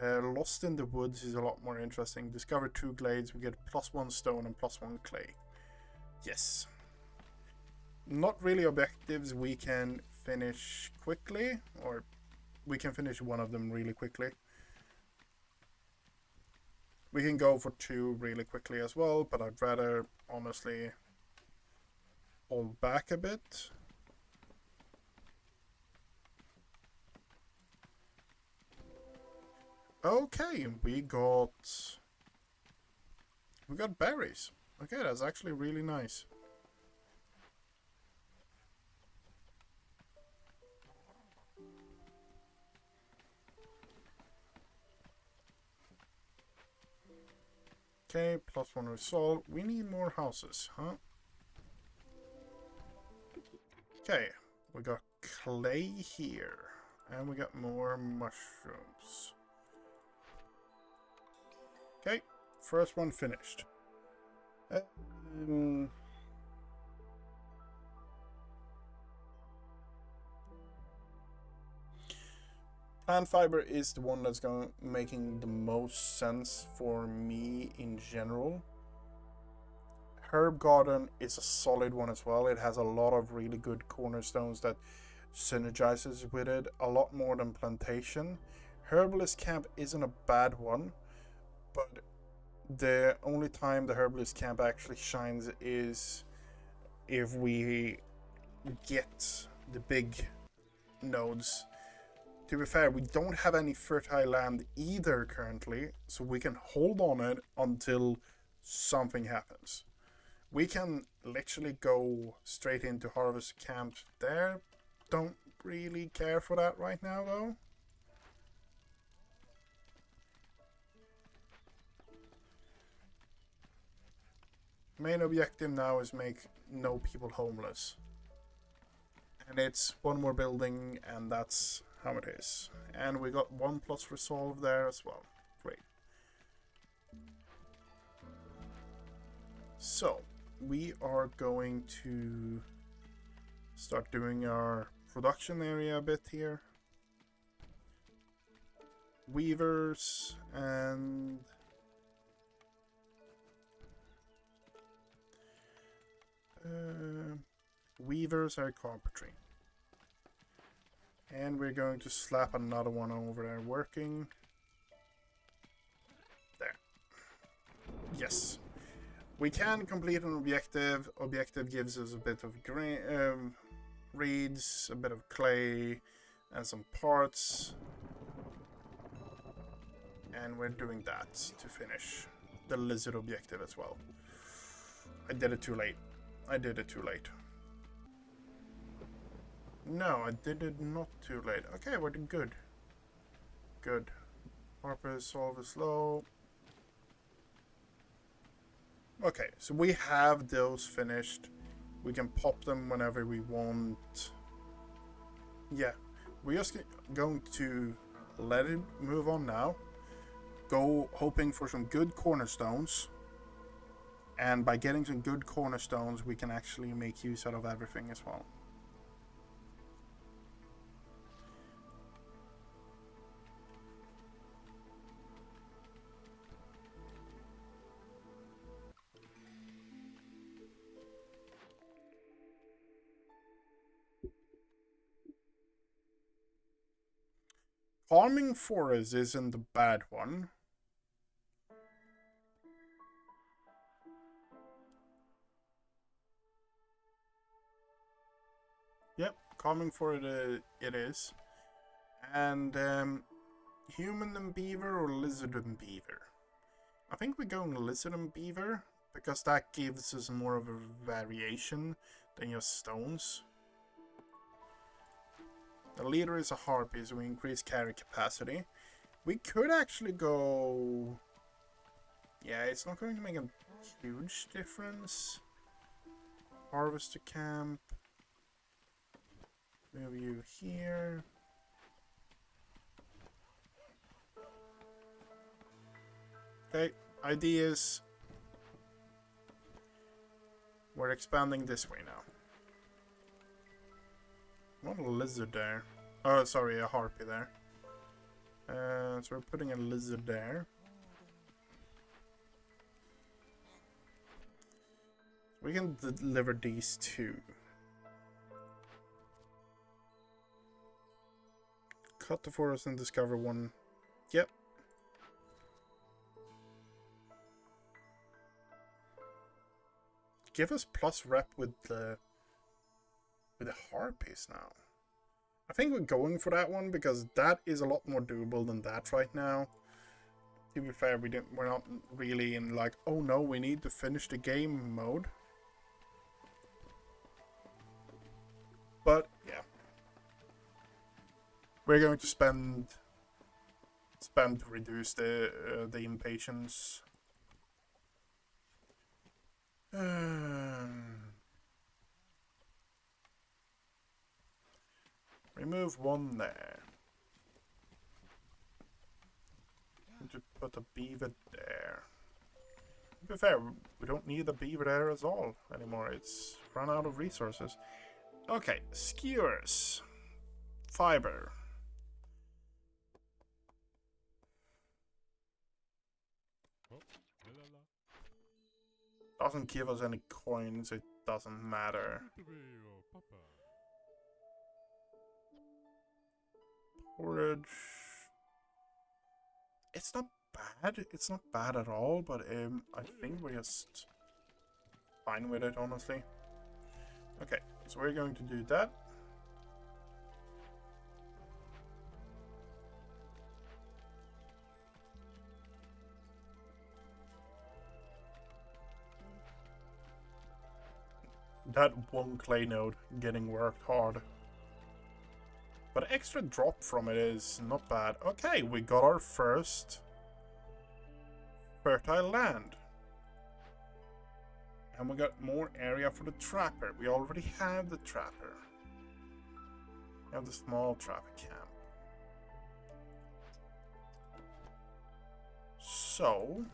A: Lost in the Woods is a lot more interesting. Discover 2 glades, we get +1 stone and +1 clay. Yes. Not really objectives we can finish quickly, or we can finish one of them really quickly. We can go for 2 really quickly as well, but I'd rather honestly hold back a bit. Okay, we got berries. Okay, that's actually really nice. Okay, +1 resolve. We need more houses, huh? Okay, we got clay here, and we got more mushrooms. Okay, first one finished. Plant fiber is the one that's making the most sense for me in general. Herb garden is a solid one as well. It has a lot of really good cornerstones that synergizes with it a lot more than plantation. Herbalist camp isn't a bad one, but the only time the herbalist camp actually shines is if we get the big nodes. To be fair, we don't have any fertile land either currently, so we can hold on it until something happens. We can literally go straight into harvest camp there. Don't really care for that right now though. Main objective now is make no people homeless. And it's 1 more building, and that's how it is. And we got 1+ resolve there as well. Great. So, we are going to start doing our production area a bit here. Weavers and weavers are carpentry. And we're going to slap another one over there working. There. Yes. We can complete an objective. Objective gives us a bit of reeds, a bit of clay, and some parts. And we're doing that to finish the lizard objective as well. I did it too late. I did it too late. No, I did it not too late. Okay, we're good. Good. Harper solve is low. Okay, so we have those finished. We can pop them whenever we want. Yeah, we're just going to let it move on now. Go hoping for some good cornerstones. And by getting some good cornerstones, we can actually make use out of everything as well. Calming Forest isn't the bad one. Yep, Calming Forest it is. And human and beaver or lizard and beaver? I think we're going lizard and beaver because that gives us more of a variation than just stones. The leader is a harpy, so we increase carry capacity. We could actually go... Yeah, it's not going to make a huge difference. Harvester camp. Move you here. Okay, ideas. We're expanding this way now. Not a lizard there. Oh, sorry, a harpy there. So we're putting a lizard there. We can deliver these two. Cut the forest and discover one. Yep. Give us plus rep with the harpies now. I think we're going for that one because that is a lot more doable than that right now. To be fair, we're not really in like, oh no, we need to finish the game mode. But yeah, we're going to spend to reduce the impatience. Remove one there. To put a beaver there. To be fair, we don't need a beaver there at all anymore. It's run out of resources. Okay, skewers. Fiber. Doesn't give us any coins, it doesn't matter. Porridge. It's not bad. It's not bad at all, but I think we're just fine with it, honestly. Okay, so we're going to do that. That one clay node getting worked hard. But extra drop from it is not bad. Okay, we got our first fertile land. And we got more area for the trapper. We already have the trapper. We have the small trapper camp. So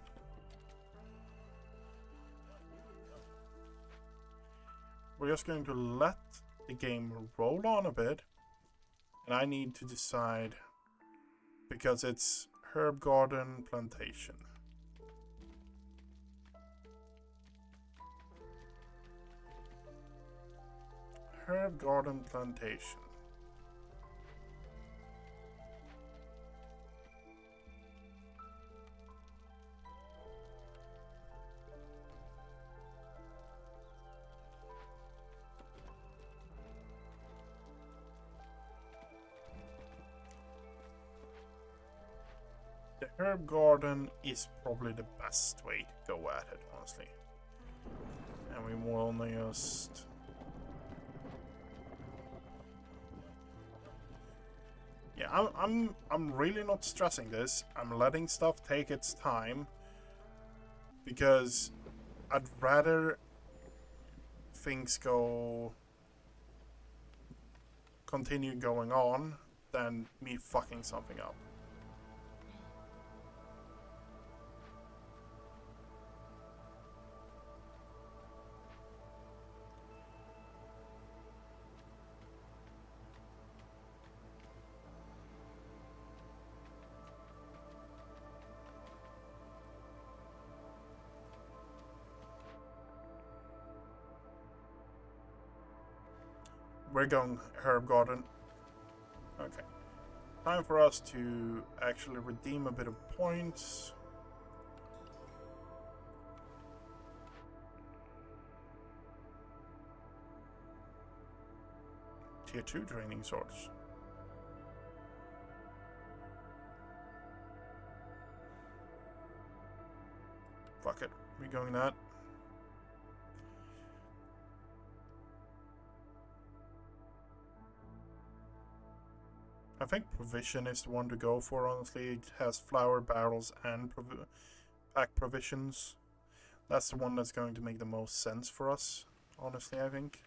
A: we're just going to let the game roll on a bit. And I need to decide, because it's herb garden plantation. Herb garden plantation. The herb garden is probably the best way to go at it, honestly. And we will just... Yeah, I'm really not stressing this. I'm letting stuff take its time because I'd rather things continue going on than me fucking something up. We're going herb garden. Okay. Time for us to actually redeem a bit of points. Tier 2 training swords. Fuck it. We're going that. I think provision is the one to go for, honestly. It has flour barrels and pack provisions. That's the one that's going to make the most sense for us, honestly, I think.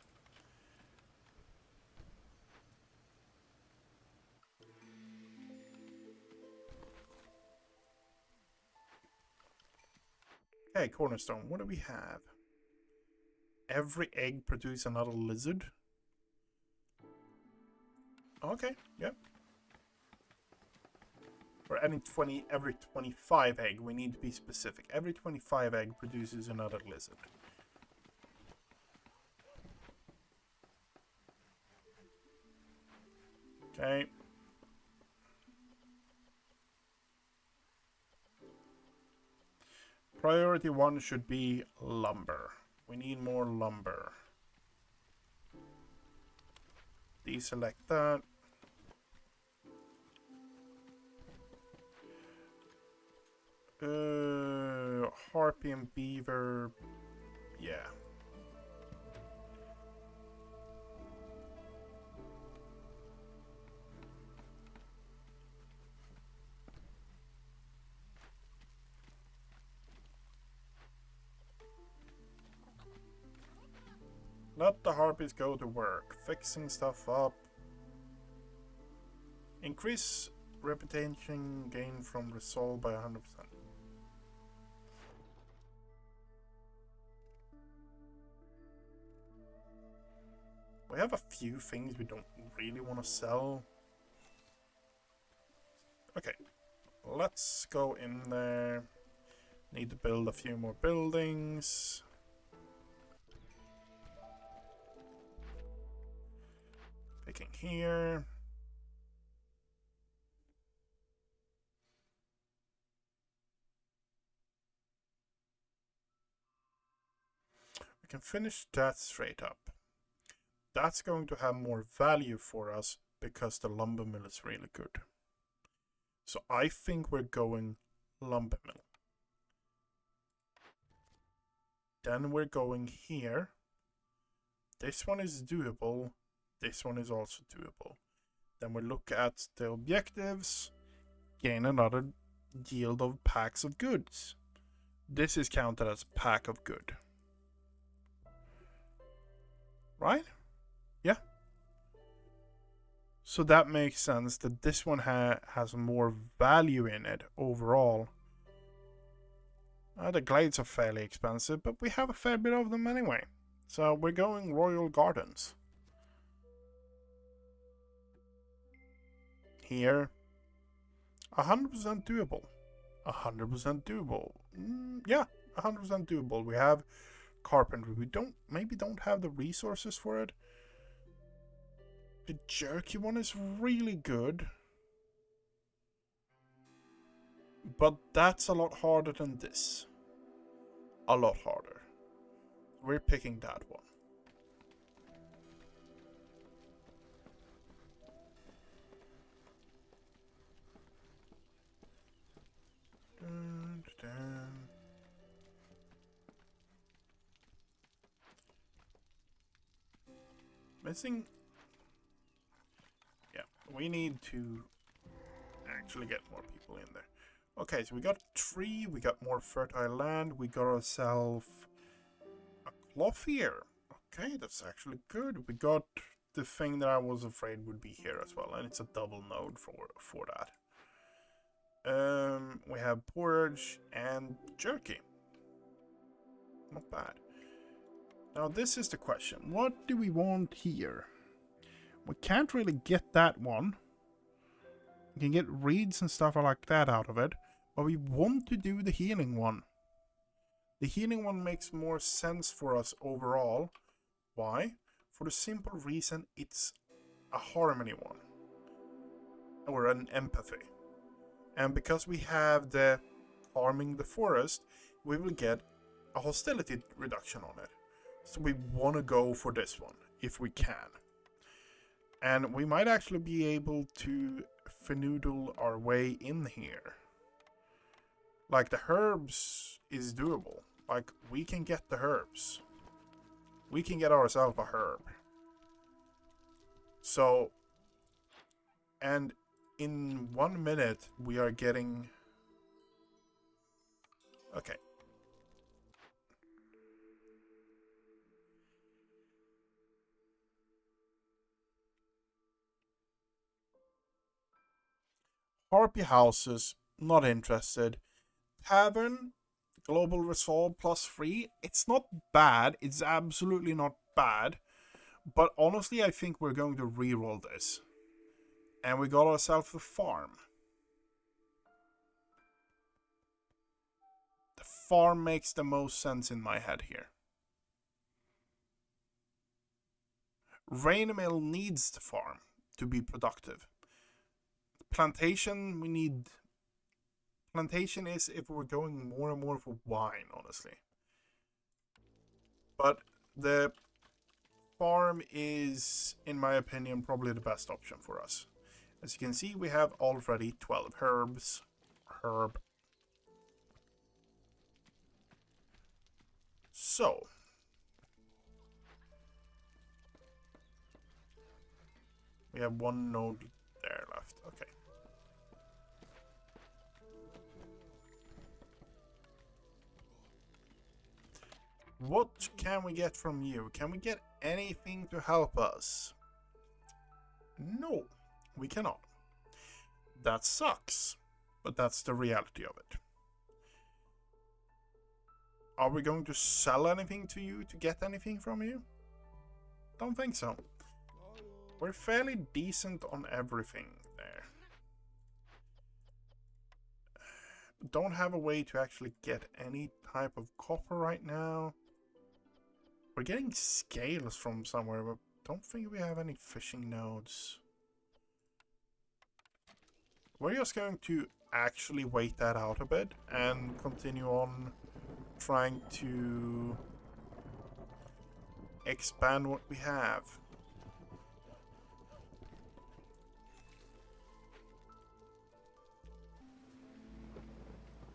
A: Okay, cornerstone. What do we have? Every egg produces another lizard. Okay, yep. or every 25 egg. We need to be specific. Every 25 egg produces another lizard. Okay. Priority 1 should be lumber. We need more lumber. Deselect that. Harpy and beaver. Yeah. Let the harpies go to work, fixing stuff up. Increase reputation gain from resolve by 100%. We have a few things we don't really want to sell. Okay, let's go in there. Need to build a few more buildings. Picking here. We can finish that straight up. That's going to have more value for us because the lumber mill is really good. So I think we're going lumber mill. Then we're going here. This one is doable. This one is also doable. Then we look at the objectives. Gain another yield of packs of goods. This is counted as a pack of good. Right? Yeah. So that makes sense that this one has more value in it overall. The glades are fairly expensive, but we have a fair bit of them anyway. So we're going Royal Gardens. Here. 100% doable. 100% doable. Yeah, 100% doable. We have carpentry. We maybe don't have the resources for it. The jerky one is really good. But that's a lot harder than this. A lot harder. We're picking that one. Missing. Yeah, we need to actually get more people in there. Okay, so we got a tree, we got more fertile land, we got ourselves a cloth here. Okay, that's actually good. We got the thing that I was afraid would be here as well, and it's a double node for that. We have porridge and jerky. Not bad. Now this is the question. What do we want here? We can't really get that one. We can get reeds and stuff like that out of it. But we want to do the healing one. The healing one makes more sense for us overall. Why? For the simple reason it's a harmony one. Or an empathy. And because we have the harming the forest, we will get a hostility reduction on it. So we want to go for this one, if we can. And we might actually be able to finagle our way in here. Like, the herbs is doable. Like, we can get the herbs. We can get ourselves a herb. So, and in 1 minute, we are getting... Okay. Harpy houses, not interested. Tavern, global resolve +3. It's not bad. It's absolutely not bad. But honestly, I think we're going to reroll this. And we got ourselves a farm. farm makes the most sense in my head here. Rainmill needs the farm to be productive. Plantation, we need... Plantation is if we're going more and more for wine, honestly. But the farm is, in my opinion, probably the best option for us. As you can see, we have already 12 herbs. So, we have one node there left. Okay. What can we get from you? Can we get anything to help us? No, we cannot. That sucks, but that's the reality of it. Are we going to sell anything to you to get anything from you? Don't think so. We're fairly decent on everything there. Don't have a way to actually get any type of copper right now. We're getting scales from somewhere, but don't think we have any fishing nodes. We're just going to actually wait that out a bit and continue on trying to expand what we have.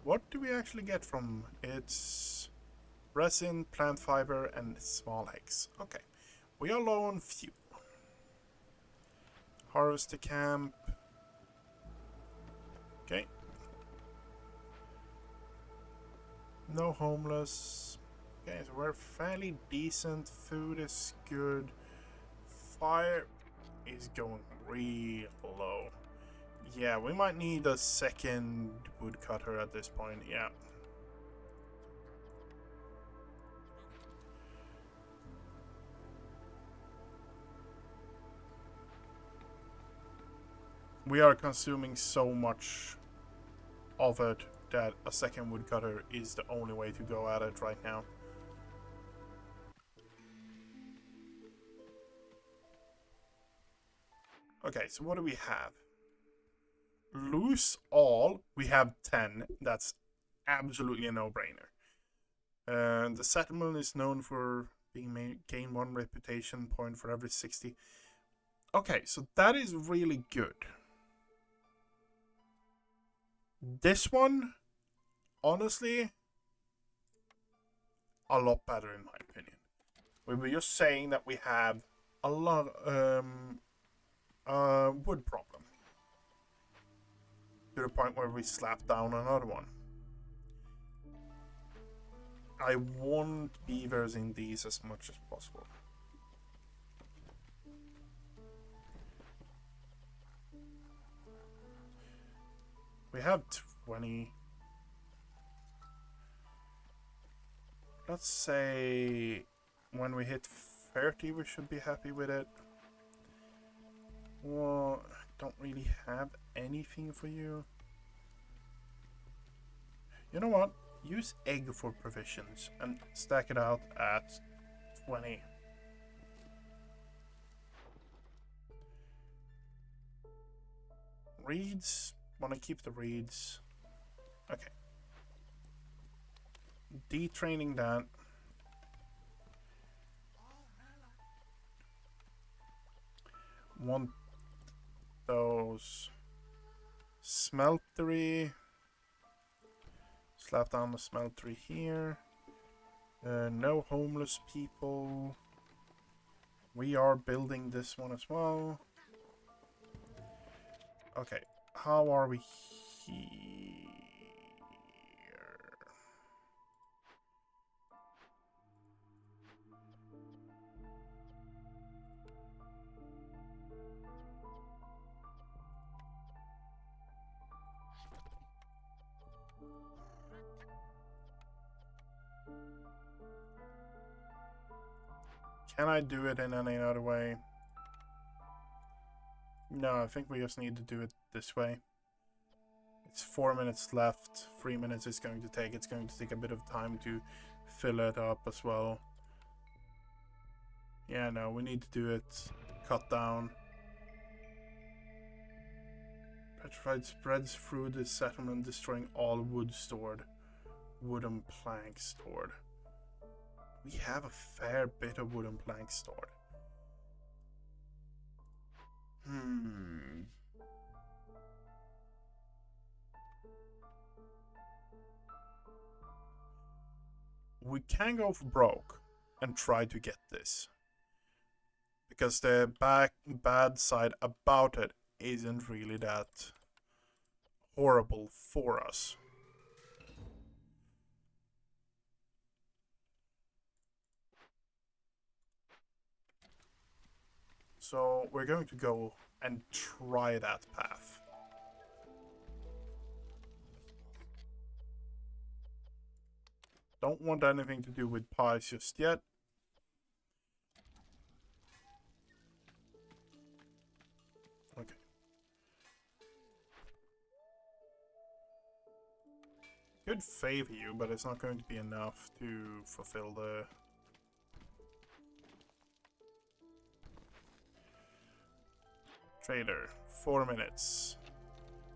A: What do we actually get from it's resin, plant fiber, and small eggs. Okay, we are low on fuel. Harvest the camp. Okay. No homeless. Okay, so we're fairly decent. Food is good. Fire is going real low. Yeah, we might need a second woodcutter at this point. Yeah. We are consuming so much of it that a second woodcutter is the only way to go at it right now. Okay, so what do we have? Lose all, we have 10. That's absolutely a no-brainer. The settlement is known for being gain 1 reputation point for every 60. Okay, so that is really good. This one, honestly, a lot better in my opinion. We were just saying that we have a lot wood problem. To the point where we slap down another one. I want beavers in these as much as possible. We have 20. Let's say when we hit 30 we should be happy with it. Well, I don't really have anything for you. You know what? Use egg for provisions and stack it out at 20. Reeds. Want to keep the reeds. Okay. Detraining that. Want those smeltery. Slap down the smeltery here. No homeless people. We are building this one as well. Okay, how are we here? Can I do it in any other way? No, I think we just need to do it this way. It's 4 minutes left. 3 minutes is going to take. It's going to take a bit of time to fill it up as well. Yeah, no, we need to do it. Cut down. Petrified spreads through the settlement, destroying all wood stored. Wooden planks stored. We have a fair bit of wooden planks stored. We can go for broke and try to get this. Because the bad side about it isn't really that horrible for us. So we're going to go and try that path. Don't want anything to do with pies just yet. Okay. Could favor you, but it's not going to be enough to fulfill the... Trader, 4 minutes.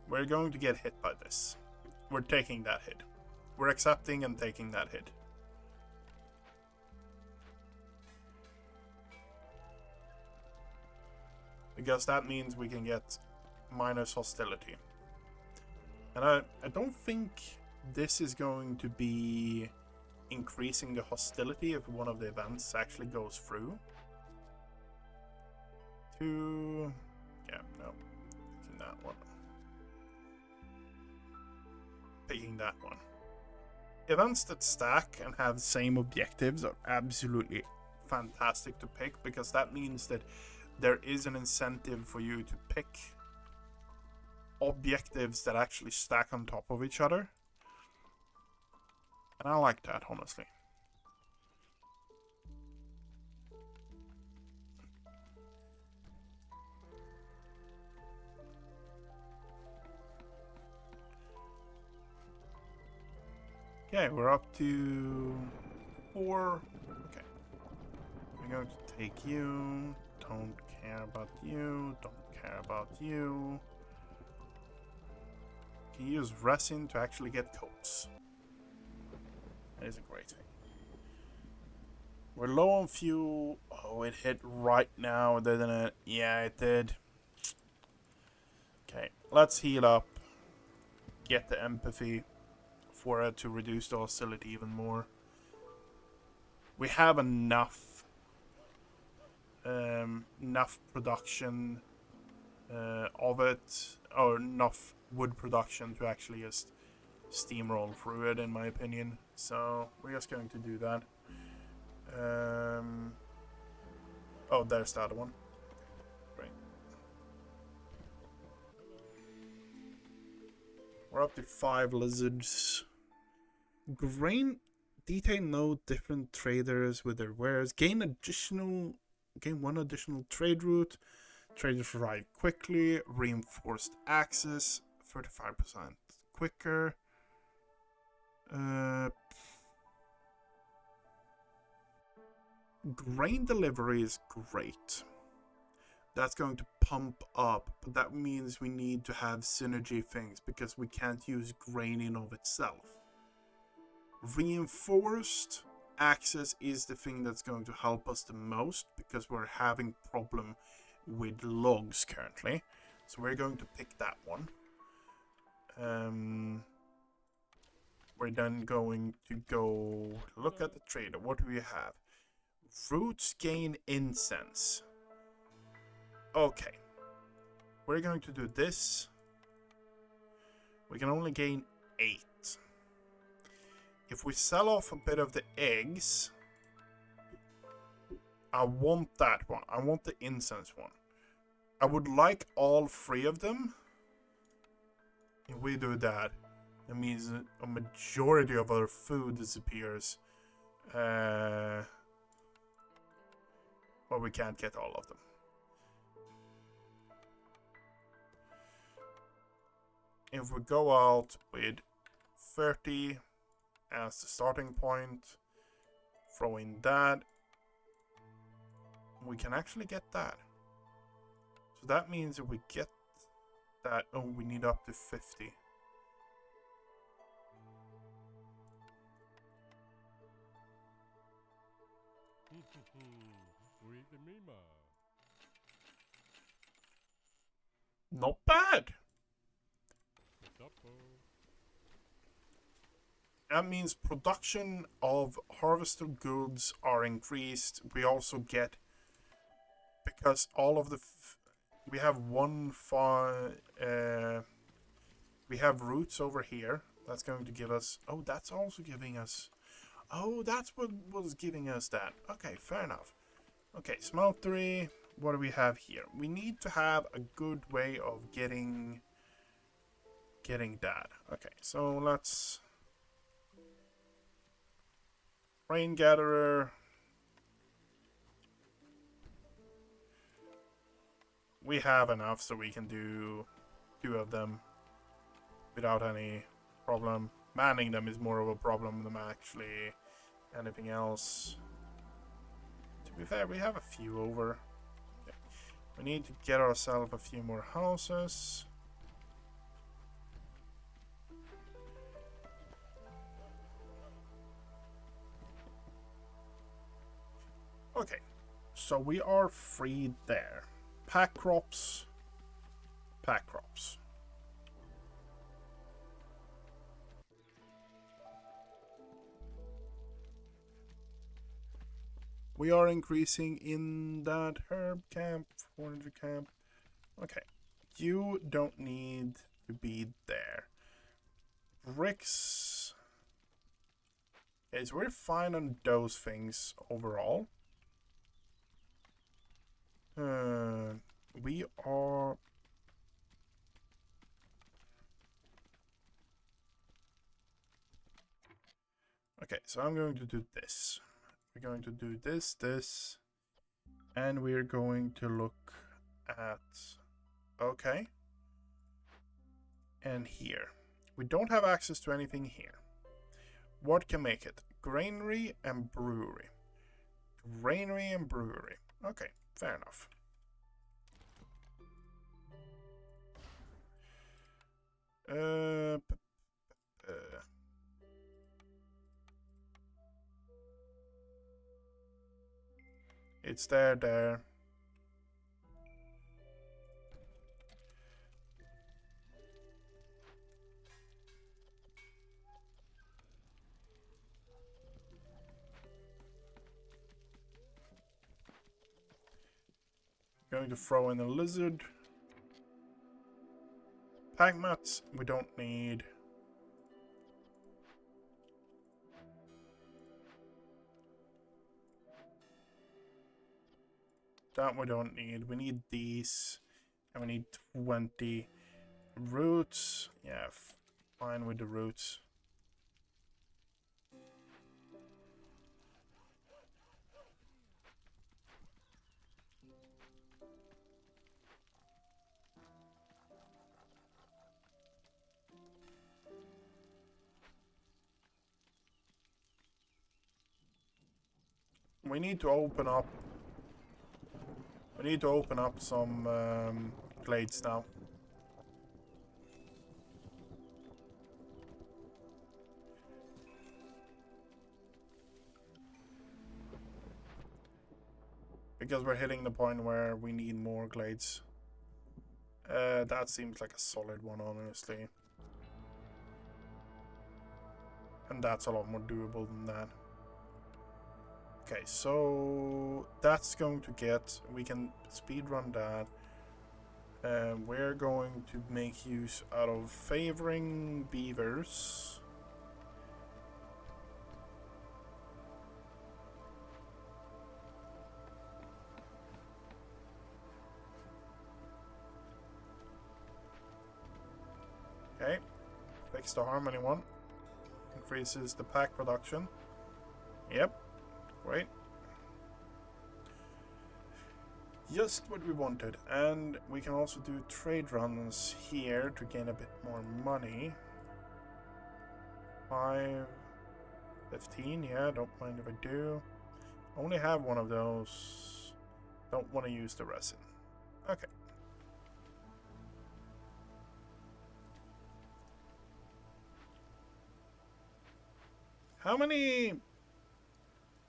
A: We're going to get hit by this. We're taking that hit. We're accepting and taking that hit. Because that means we can get minus hostility. And I don't think this is going to be increasing the hostility if one of the events actually goes through. Yeah, no. Picking that one. Picking that one. Events that stack and have the same objectives are absolutely fantastic to pick, because that means that there is an incentive for you to pick objectives that actually stack on top of each other. And I like that, honestly. Okay, we're up to 4. Okay. We're going to take you. Don't care about you. Don't care about you. Can use resin to actually get coats. That is a great thing. We're low on fuel. Oh, it hit right now, didn't it? Yeah, it did. Okay, let's heal up. Get the empathy for it to reduce the hostility even more. We have enough production of it, or enough wood production to actually just steamroll through it, in my opinion. So we're just going to do that. Oh, there's the other one. Great. We're up to 5 lizards. Grain detail node different traders with their wares. Gain 1 additional trade route. Traders arrive quickly. Reinforced access 35% quicker. Grain delivery is great. That's going to pump up, but that means we need to have synergy things, because we can't use grain in of itself. Reinforced access is the thing that's going to help us the most, because we're having problem with logs currently. So we're going to pick that one. We're then going to go look at the trader. What do we have? Roots gain incense. Okay. We're going to do this. We can only gain 8. If we sell off a bit of the eggs, I want that one. I want the incense one. I would like all 3 of them. If we do that, it means a majority of our food disappears. But we can't get all of them. if we go out with 30 as the starting point, throw in that, we can actually get that. So that means if we get that, oh, we need up to 50. Not bad. That means production of harvested goods are increased. We also get, because all of the we have we have roots over here. That's going to give us, oh, that's also giving us, oh, that's what was giving us that. Okay, fair enough. Okay, smeltery. What do we have here? We need to have a good way of getting that. Okay, so let's rain gatherer. We have enough so we can do 2 of them without any problem. Manning them is more of a problem than actually anything else. To be fair, we have a few over. Okay. We need to get ourselves a few more houses. Okay, so we are freed there. Pack crops. Pack crops. We are increasing in that herb camp, 400 camp. Okay, you don't need to be there. Bricks. Okay, so we're fine on those things overall. We are... Okay, so I'm going to do this. We're going to do this, and we're going to look at... Okay. And here. We don't have access to anything here. What can make it? Granary and brewery. Granary and brewery. Okay, fair enough. It's there. Going to throw in a lizard. Pack mats we don't need. That we don't need. We need these. And we need 20 roots. Yeah, fine with the roots. We need to open up. We need to open up some glades now. Because we're hitting the point where we need more glades. That seems like a solid one, honestly. And that's a lot more doable than that. Okay, so that's going to get... We can speedrun that. We're going to make use out of favoring beavers. Okay, fix the harmony one. Increases the pack production. Yep, great. Just what we wanted. And we can also do trade runs here to gain a bit more money. 5, 15, yeah, don't mind if I do. Only have one of those. Don't want to use the resin. Okay. How many?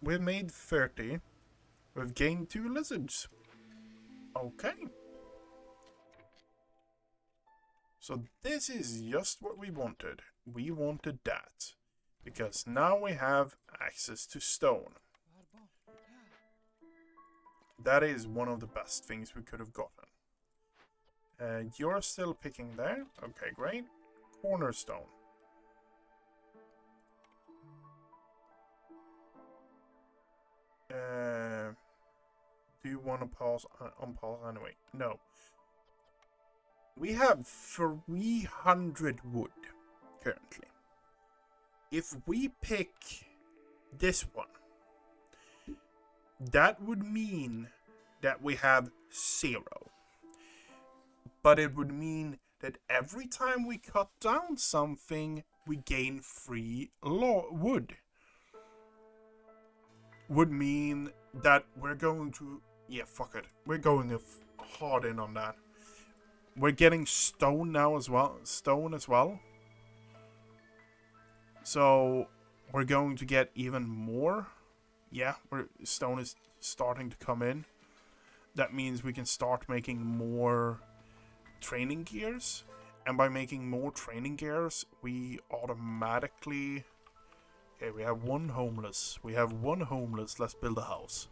A: We've made 30. We've gained 2 lizards. Okay. So this is just what we wanted. We wanted that. Because now we have access to stone. That is one of the best things we could have gotten. You're still picking there. Okay, great. Cornerstone. Do you want to pause on pause anyway? No. We have 300 wood currently. If we pick this one, that would mean that we have 0. But it would mean that every time we cut down something, we gain 3 wood. Would mean that we're going to... Yeah, fuck it. We're going hard in on that. We're getting stone now as well. Stone as well. So, we're going to get even more. Yeah, stone is starting to come in. That means we can start making more training gears. And by making more training gears, we automatically... Okay, we have 1 homeless. We have 1 homeless. Let's build a house.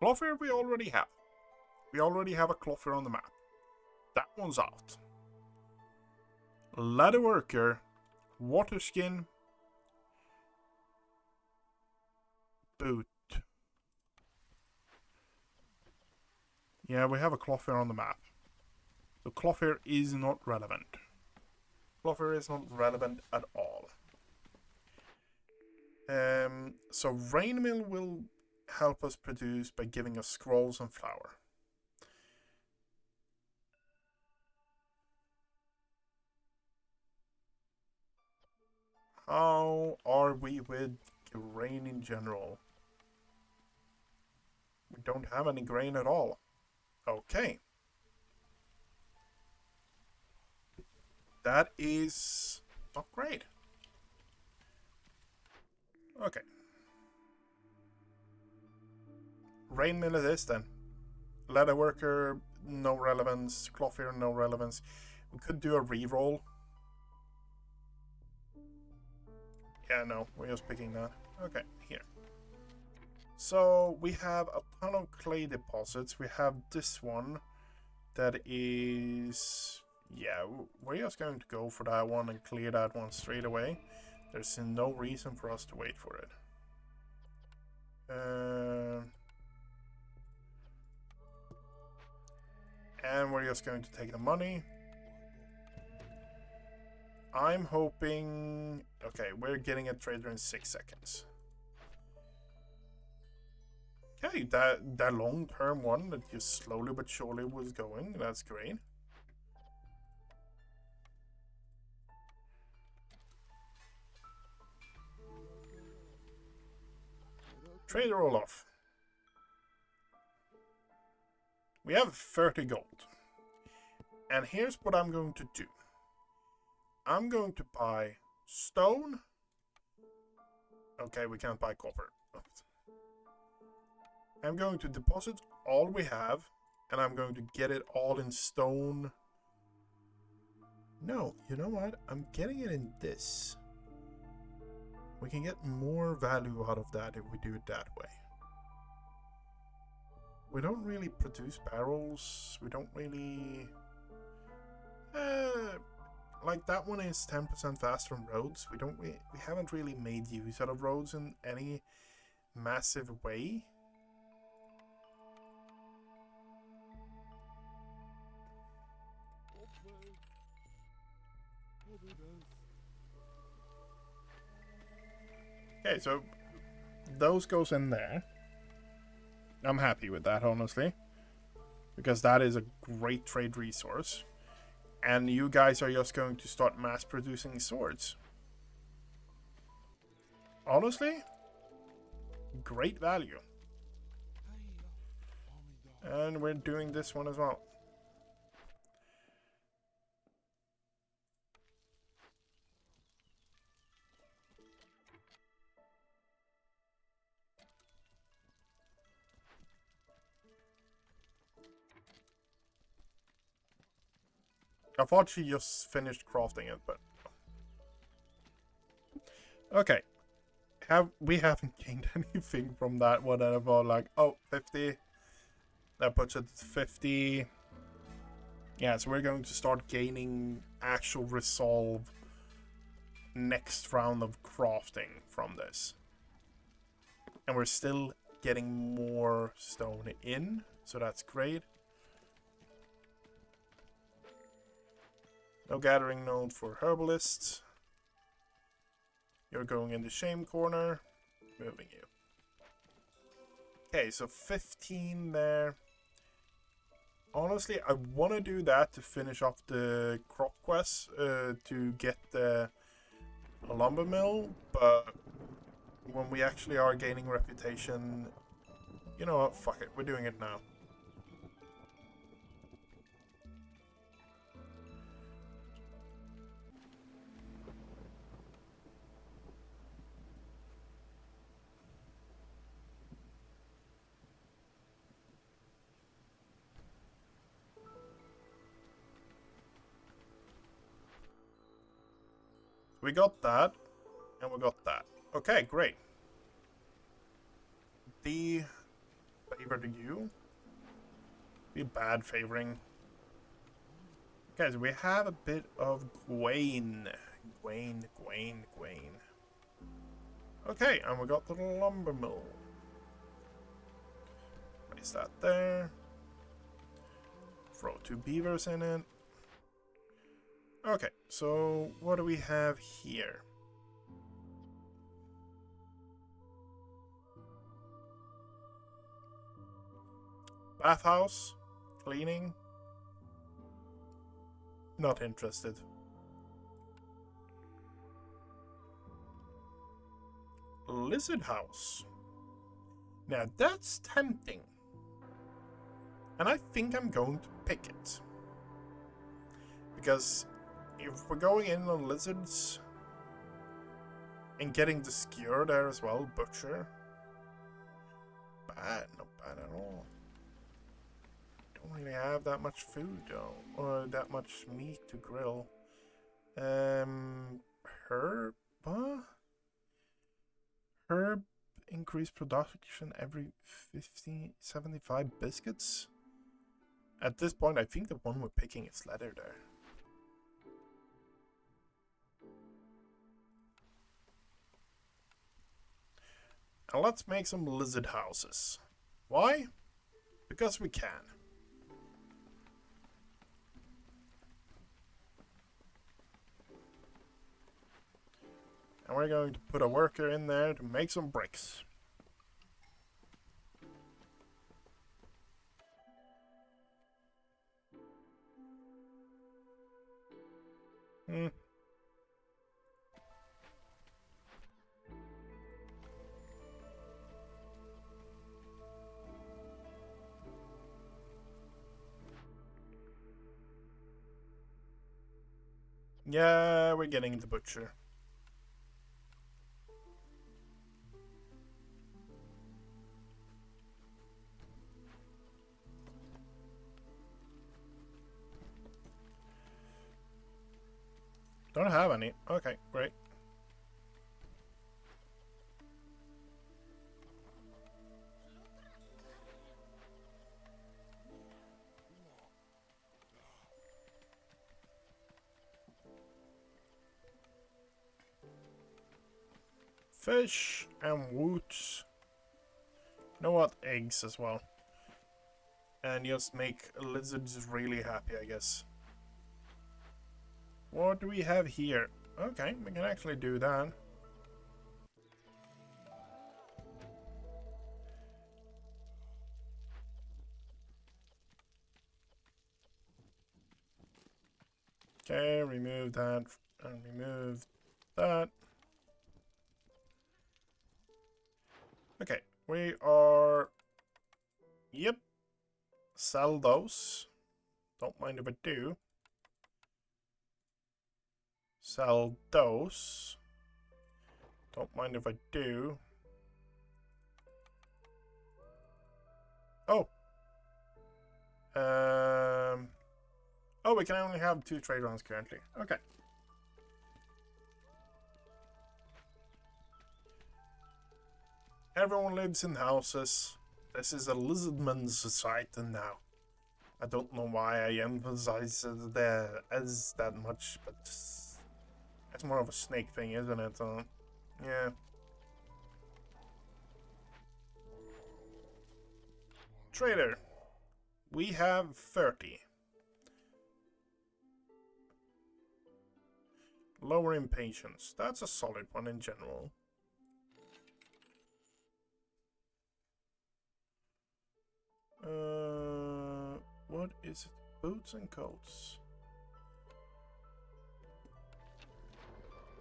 A: Clothier we already have. We already have a clothier on the map. That one's out. Leather worker, water skin, boot. Yeah, we have a clothier on the map. The clothier is not relevant. Clothier is not relevant at all. So Rainmill will help us produce by giving us scrolls and flour. How are we with grain in general? We don't have any grain at all. Okay. That is not great. Okay. Rainmill it is then. Leather worker, no relevance. Clothier, no relevance. We could do a reroll. Yeah, no, we're just picking that. Okay, here. So we have a ton of clay deposits. We have this one that is... Yeah, we're just going to go for that one and clear that one straight away. There's no reason for us to wait for it. And we're just going to take the money. I'm hoping... Okay, we're getting a trader in 6 seconds. Okay, that long-term one that just slowly but surely was going, that's great. Trader Olaf. We have 30 gold. And here's what I'm going to do. I'm going to buy stone. Okay, we can't buy copper. I'm going to deposit all we have, and I'm going to get it all in stone. No, you know what? I'm getting it in this. We can get more value out of that if we do it that way. We don't really produce barrels. We don't really... like that one is 10% faster on roads. We haven't really made use out of roads in any massive way. Okay, so those goes in there. I'm happy with that, honestly, because that is a great trade resource. And you guys are just going to start mass producing swords. Honestly, great value. And we're doing this one as well. I thought she just finished crafting it, but... Okay. We haven't gained anything from that one at all. Like, oh, 50. That puts it at 50. Yeah, so we're going to start gaining actual resolve next round of crafting from this. And we're still getting more stone in, so that's great. No gathering node for herbalists. You're going in the shame corner. Moving you. Okay, so 15 there. Honestly, I want to do that to finish off the crop quest to get the lumber mill, but when we actually are gaining reputation, you know what, fuck it, we're doing it now. We got that, and we got that. Okay, great. The favor to you. Be bad favoring. Guys, we have a bit of Gwain. Gwain. Okay, and we got the lumber mill. Place that there. Throw 2 beavers in it. Okay, so what do we have here? Bathhouse, cleaning. Not interested. Lizard house. Now that's tempting. And I think I'm going to pick it. Because if we're going in on lizards and getting the skewer there as well, butcher. Bad, not bad at all. Don't really have that much food though, or that much meat to grill. Herb, huh? Herb increase production every 75 biscuits. At this point, I think the one we're picking is leather there. And let's make some lizard houses. Why? Because we can. And we're going to put a worker in there to make some bricks. Yeah, we're getting the butcher. Don't have any. Okay, great. Fish and woots. You know what? Eggs as well. And just make lizards really happy, I guess. What do we have here? Okay, we can actually do that. Okay, remove that and remove that. Okay, we are... Yep. Sell those. Don't mind if I do. Sell those. Don't mind if I do. Oh. Oh, we can only have 2 trade runs currently. Okay. Everyone lives in houses. This is a lizardman society now. I don't know why I emphasize the as that much, but it's more of a snake thing, isn't it? Yeah. Trader. We have 30. Lower impatience. That's a solid one in general. What is it? Boots and coats.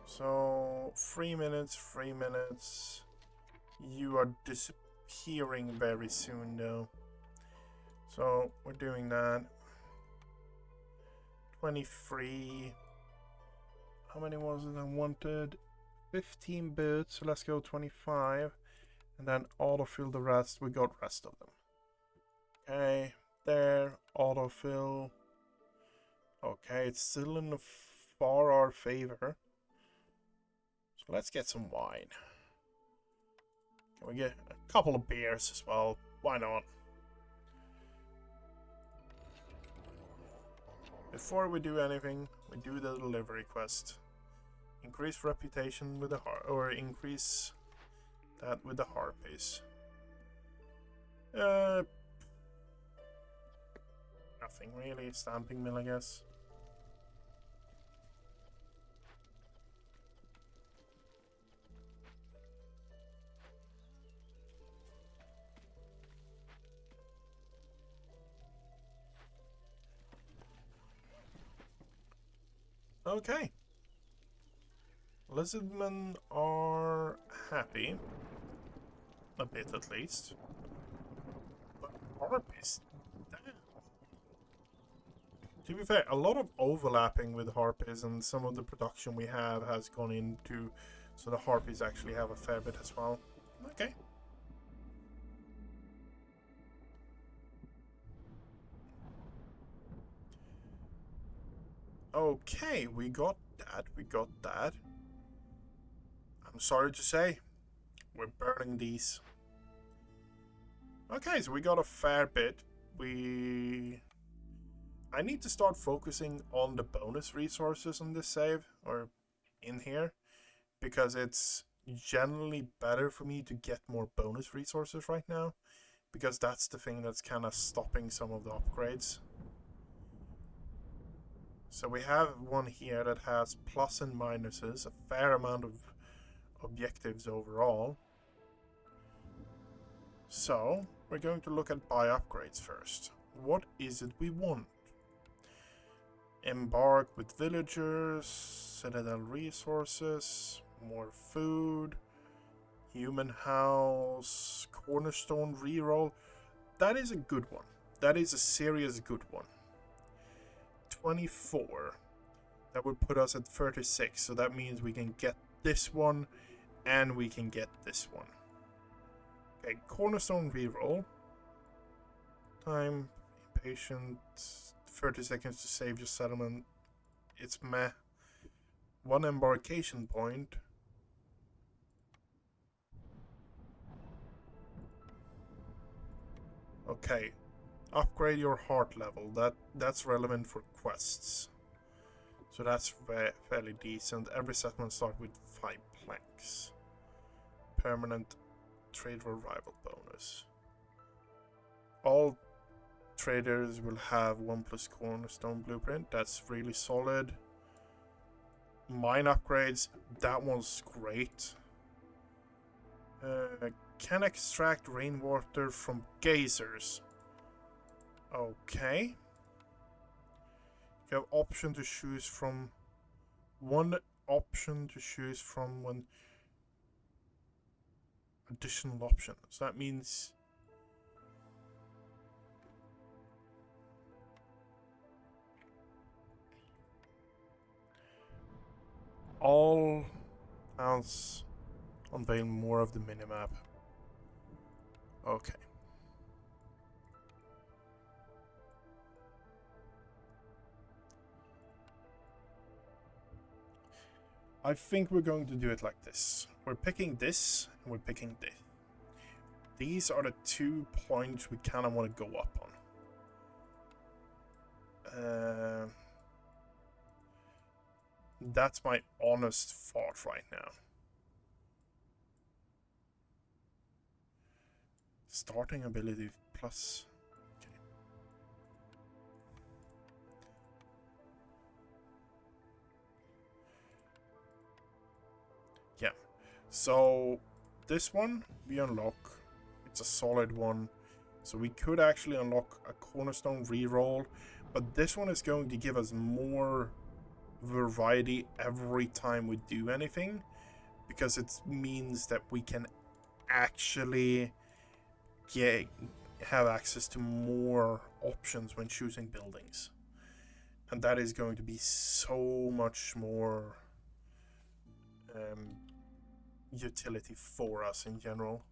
A: So 3 minutes, 3 minutes. You are disappearing very soon though. So we're doing that. 23. How many was it I wanted? 15 boots, so let's go 25. And then autofill the rest. We got rest of them. Okay, there, autofill. Okay, it's still in far our favor. So let's get some wine. Can we get a couple of beers as well? Why not? Before we do anything, we do the delivery quest. Increase reputation with the or increase that with the harpies. Nothing really. Stamping mill, I guess. Okay. Lizardmen are happy. A bit at least. But harpies, damn. To be fair, a lot of overlapping with harpies and some of the production we have has gone into, so the harpies actually have a fair bit as well. Okay. Okay, we got that, we got that. I'm sorry to say, we're burning these. Okay, so we got a fair bit. I need to start focusing on the bonus resources on this save, or in here, because it's generally better for me to get more bonus resources right now, because that's the thing that's kind of stopping some of the upgrades. So we have one here that has plus and minuses, a fair amount of objectives overall. So we're going to look at buy upgrades first. What is it we want? Embark with villagers, citadel resources, more food, human house, cornerstone reroll. That is a good one. That is a serious good one. 24. That would put us at 36, so that means we can get this one and we can get this one. Okay, cornerstone reroll. Time, impatient, 30 seconds to save your settlement. It's meh. 1 embarkation point. Okay. Upgrade your heart level. That's relevant for quests. So that's fairly decent. Every settlement starts with 5 planks. Permanent trade revival bonus. All traders will have 1+ cornerstone blueprint. That's really solid. Mine upgrades. That one's great. Can extract rainwater from geysers. Okay. You have option to choose from. One option to choose from one additional option. So that means all towns unveil more of the minimap. Okay. I think we're going to do it like this. We're picking this, and we're picking this. These are the 2 points we kind of want to go up on. That's my honest thought right now. Starting ability plus. Okay. Yeah. So this one we unlock. It's a solid one. So we could actually unlock a cornerstone reroll, but this one is going to give us more variety every time we do anything, because it means that we can actually have access to more options when choosing buildings, and that is going to be so much more utility for us in general.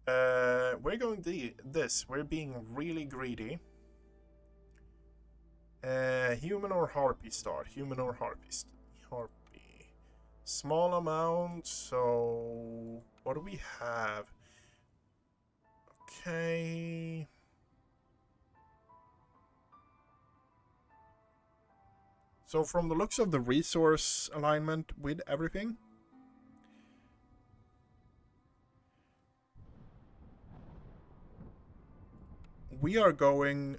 A: We're going to this. We're being really greedy. Human or harpy start? Human or harpy? Harpy. Small amount, so what do we have? Okay. So from the looks of the resource alignment with everything, we are going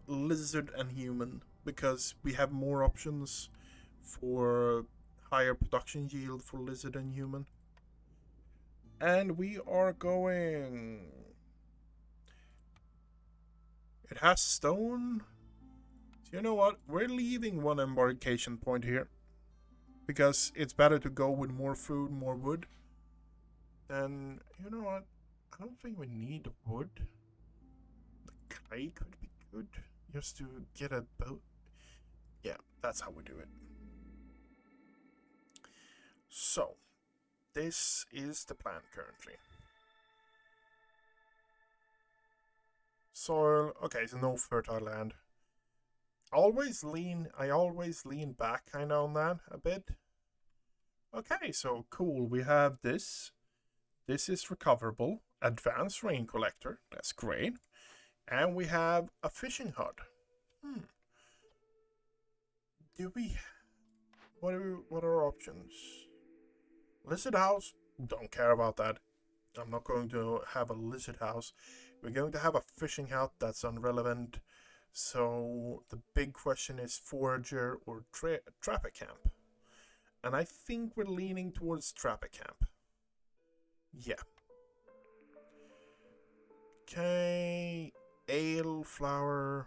A: lizard and human because we have more options for higher production yield for lizard and human. And we are going... It has stone. So you know what? We're leaving one embarkation point here, because it's better to go with more food, more wood. Then, you know what? I don't think we need wood. The clay could be good, just to get a boat. Yeah, that's how we do it. So, this is the plan currently. Soil, okay, so no fertile land. I always lean back kind of on that a bit. Okay, so cool, we have this. This is recoverable. Advanced rain collector, that's great. And we have a fishing hut. Do we... What are our options? Lizard house? Don't care about that. I'm not going to have a lizard house. We're going to have a fishing hut. That's irrelevant. So the big question is forager or trapper camp. And I think we're leaning towards trapper camp. Yeah. Okay. Ale, flour,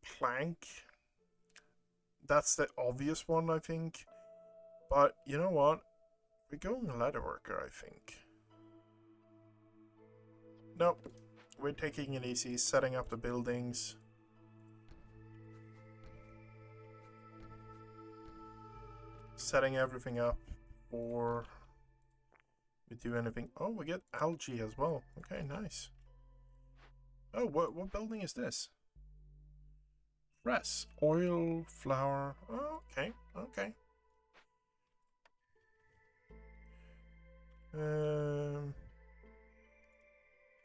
A: plank. That's the obvious one, I think. But you know what? We're going leatherworker, I think. Nope. We're taking it easy, setting up the buildings. Setting everything up before we do anything. Oh, we get algae as well. Okay, nice. Oh, what building is this? Press. Oil, flour. Oh, okay, okay.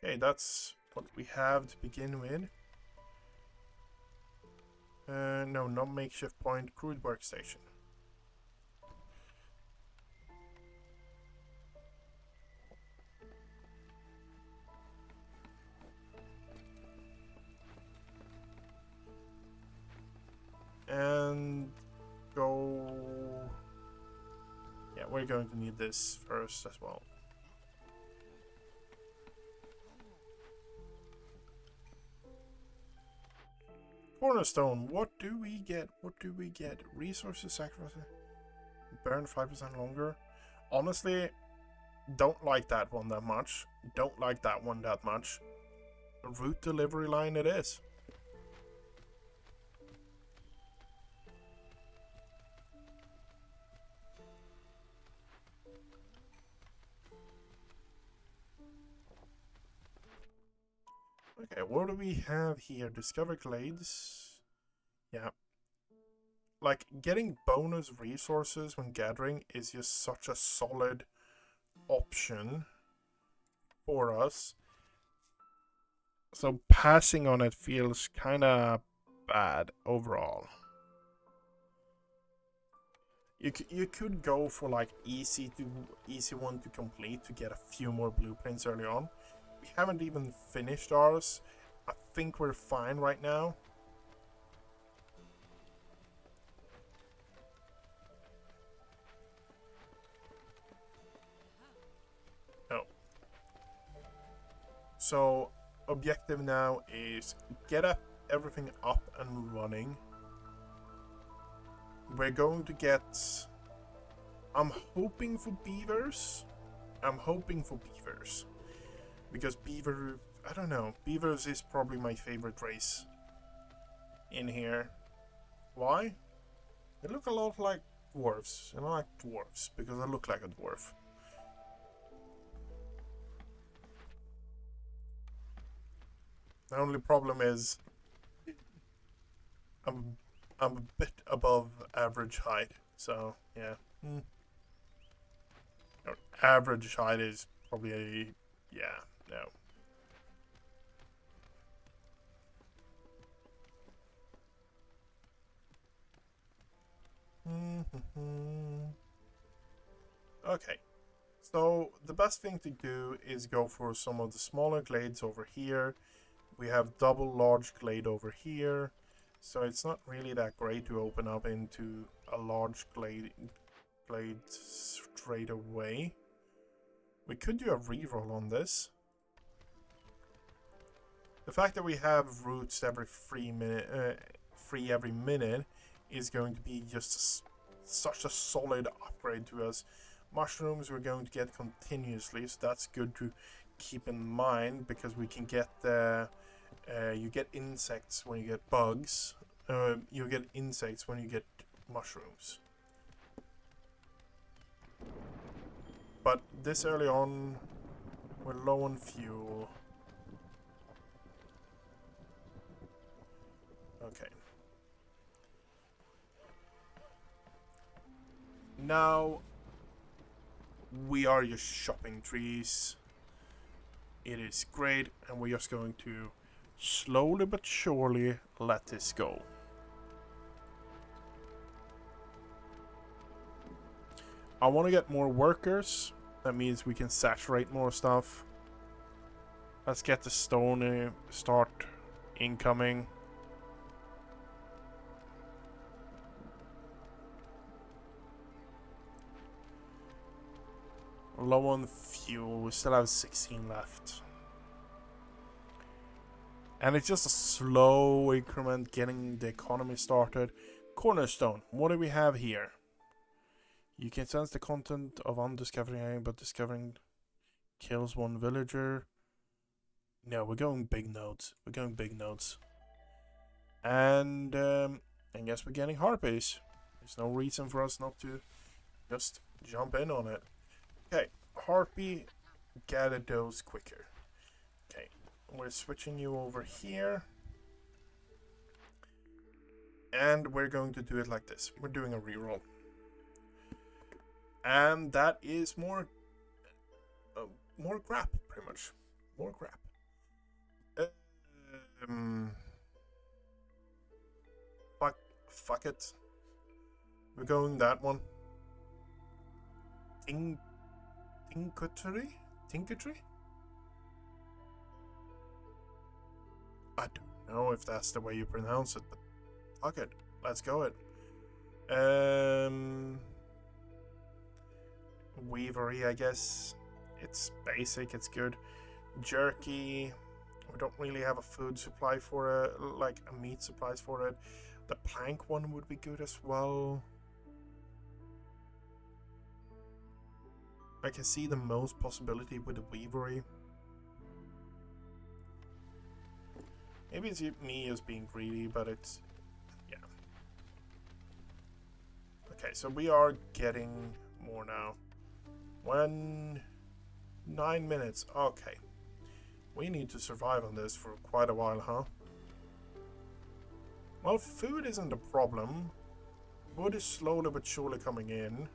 A: Okay, that's what we have to begin with. No, not makeshift point, crude workstation. And we're going to need this first as well. Cornerstone, what do we get? What do we get? Resources sacrifice. Burn 5% longer. Honestly, don't like that one that much. Don't like that one that much. A route delivery line it is. Okay, what do we have here? Discover glades. Yeah. Like, getting bonus resources when gathering is just such a solid option for us. So passing on it feels kind of bad overall. You could go for like easy one to complete to get a few more blueprints early on. We haven't even finished ours. I think we're fine right now. No. So objective now is get everything up and running. We're going to get... I'm hoping for beavers. Because beaver... I don't know. Beavers is probably my favorite race in here. Why? They look a lot like dwarves. And I like dwarves because I look like a dwarf. The only problem is I'm a bit above average height, so yeah. Average height is probably a... yeah, no. Okay, so the best thing to do is go for some of the smaller glades over here. We have double large glade over here, so it's not really that great to open up into a large glade straight away. We could do a reroll on this. The fact that we have roots every free every minute is going to be just such a solid upgrade to us. Mushrooms we're going to get continuously, so that's good to keep in mind because we can get you get insects when you get bugs. You get insects when you get mushrooms. But this early on, we're low on fuel. Okay. Now, we are just shopping trees. It is great, and we're just going to slowly but surely let this go. I want to get more workers. That means we can saturate more stuff. Let's get the stone start incoming. Low on fuel. We still have 16 left. And it's just a slow increment getting the economy started. Cornerstone. What do we have here? You can sense the content of undiscovering, but discovering kills one villager. No, we're going big nodes. We're going big nodes. And I guess we're getting harpies. There's no reason for us not to just jump in on it. Okay, harpy, gather those quicker. Okay, we're switching you over here. And we're going to do it like this. We're doing a reroll. And that is more crap, pretty much. More crap. Fuck it. We're going that one. Tinketry? I don't know if that's the way you pronounce it, but fuck it. Let's go it. Weavery, I guess. It's basic, it's good. Jerky. We don't really have a food supply for it, like a meat supplies for it. The plank one would be good as well. I can see the most possibility with the weavery. Maybe it's me as being greedy, but it's... yeah. Okay, so we are getting more now. 9 minutes. Okay. We need to survive on this for quite a while, huh? Well, food isn't a problem. Wood is slowly but surely coming in.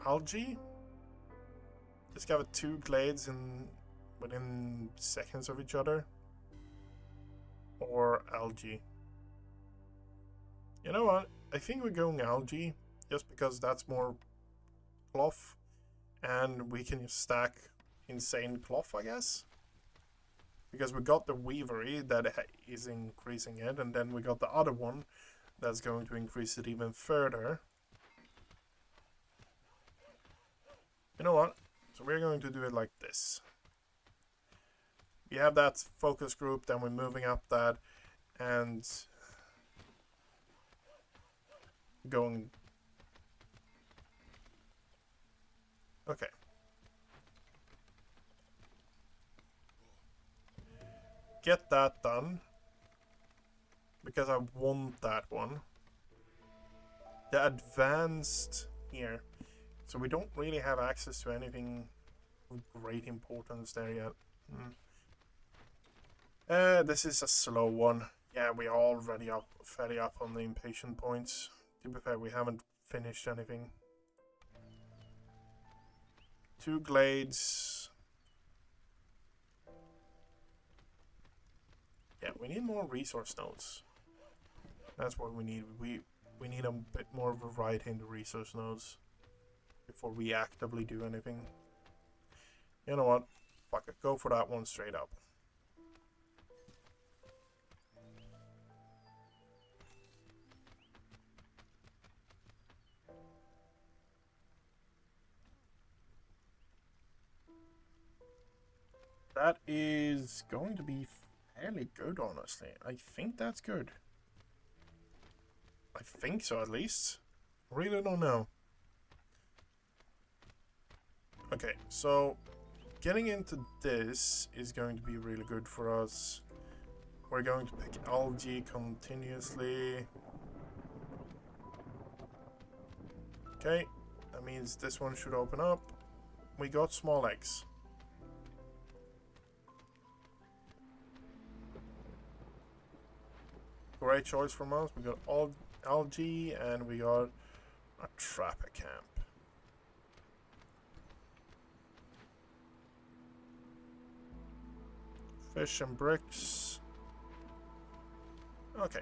A: Algae? Discover 2 glades within seconds of each other. Or algae. You know what? I think we're going algae, just because that's more cloth, and we can stack insane cloth, I guess. Because we got the weavery that is increasing it, and then we got the other one that's going to increase it even further. You know what? So we're going to do it like this. We have that focus group, then we're moving up that, and going... okay. Get that done. Because I want that one. The advanced here. So we don't really have access to anything of great importance there yet. This is a slow one. Yeah, we are already fairly up on the impatient points. To be fair, we haven't finished anything. 2 glades. Yeah, we need more resource nodes. That's what we need. We need a bit more variety in the resource nodes before we actively do anything. You know what? Fuck it. Go for that one straight up. That is going to be fairly good, honestly. I think that's good. I think so, at least. Really don't know. Okay, so getting into this is going to be really good for us. We're going to pick algae continuously. Okay, that means this one should open up. We got small eggs. Great choice from us. We got algae and we got a trapper camp. Fish and bricks. Okay.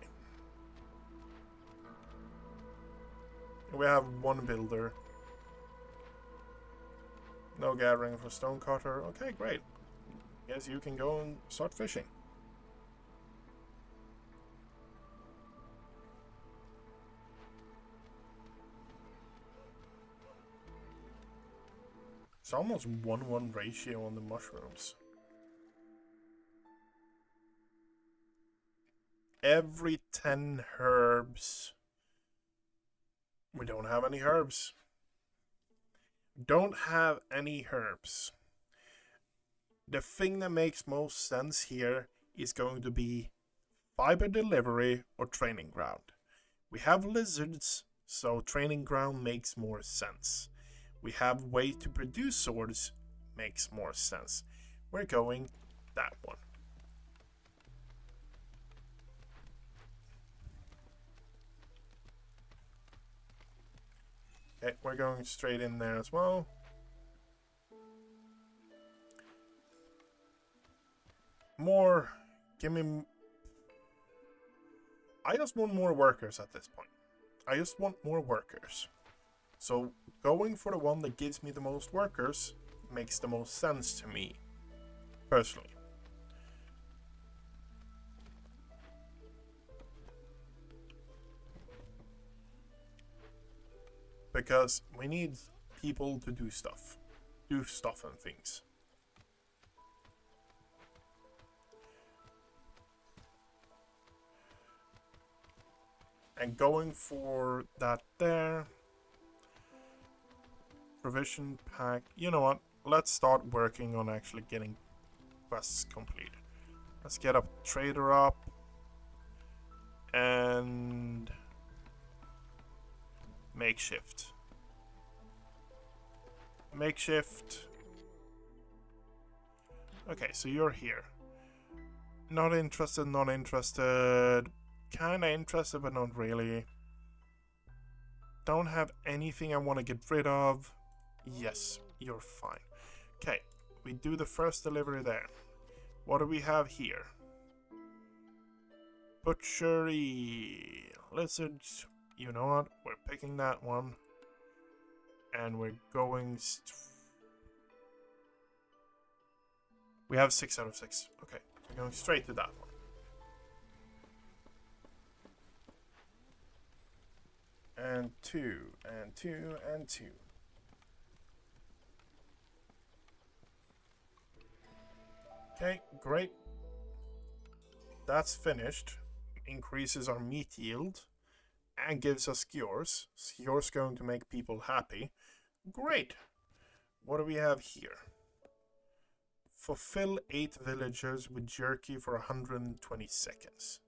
A: We have 1 builder. No gathering for stonecutter. Okay, great. Guess you can go and start fishing. It's almost 1-1 ratio on the mushrooms. Every 10 herbs. We don't have any herbs. Don't have any herbs. The thing that makes most sense here is going to be fiber delivery or training ground. We have lizards, so training ground makes more sense. We have way to produce swords, makes more sense. We're going that one. Okay, we're going straight in there as well. More, give me... I just want more workers at this point. I just want more workers. So going for the one that gives me the most workers makes the most sense to me, personally. because we need people to do stuff. Do stuff and things. And going for that there. Provision pack. You know what? Let's start working on actually getting quests completed. Let's get a trader up. And makeshift. Makeshift. Okay, so you're here. Not interested, not interested. Kinda interested, but not really. Don't have anything I want to get rid of. Yes, you're fine. Okay, we do the first delivery there. What do we have here? Butchery. Lizards. You know what? We're picking that one. And we're going... We have 6 out of 6. Okay, we're going straight to that one. And 2, and 2, and 2. Okay, great. That's finished. Increases our meat yield. And gives us skewers. Skewers going to make people happy. Great. What do we have here? Fulfill 8 villagers with jerky for 120 seconds.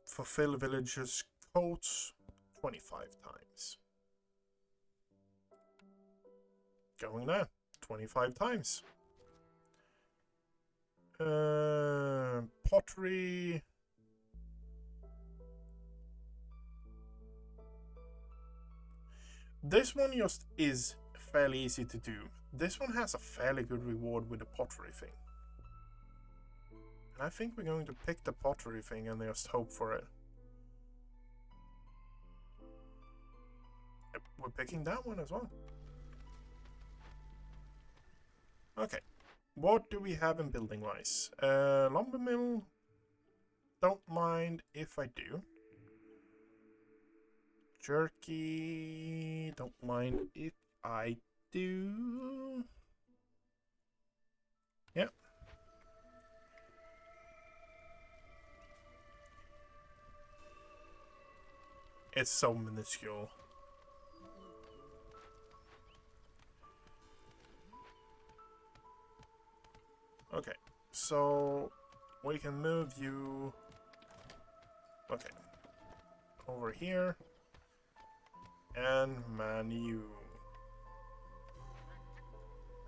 A: Fulfill villagers' coats 25 times. Going there. 25 times. Pottery. This one just is fairly easy to do. This one has a fairly good reward with the pottery thing. And I think we're going to pick the pottery thing and just hope for it. Yep, we're picking that one as well. Okay. What do we have in building wise? Lumber mill. Don't mind if I do. Jerky. Don't mind if I do. Yep. It's so minuscule. Okay, so we can move you. Okay, over here. And menu.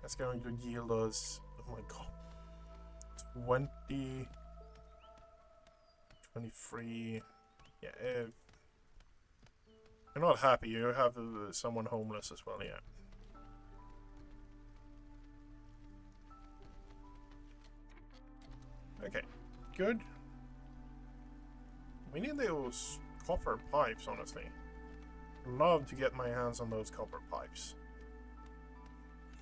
A: That's going to yield us, oh my god, 20, 23. Yeah, if you're not happy, you have someone homeless as well, yeah. Okay, good. We need those copper pipes, honestly. Love to get my hands on those copper pipes.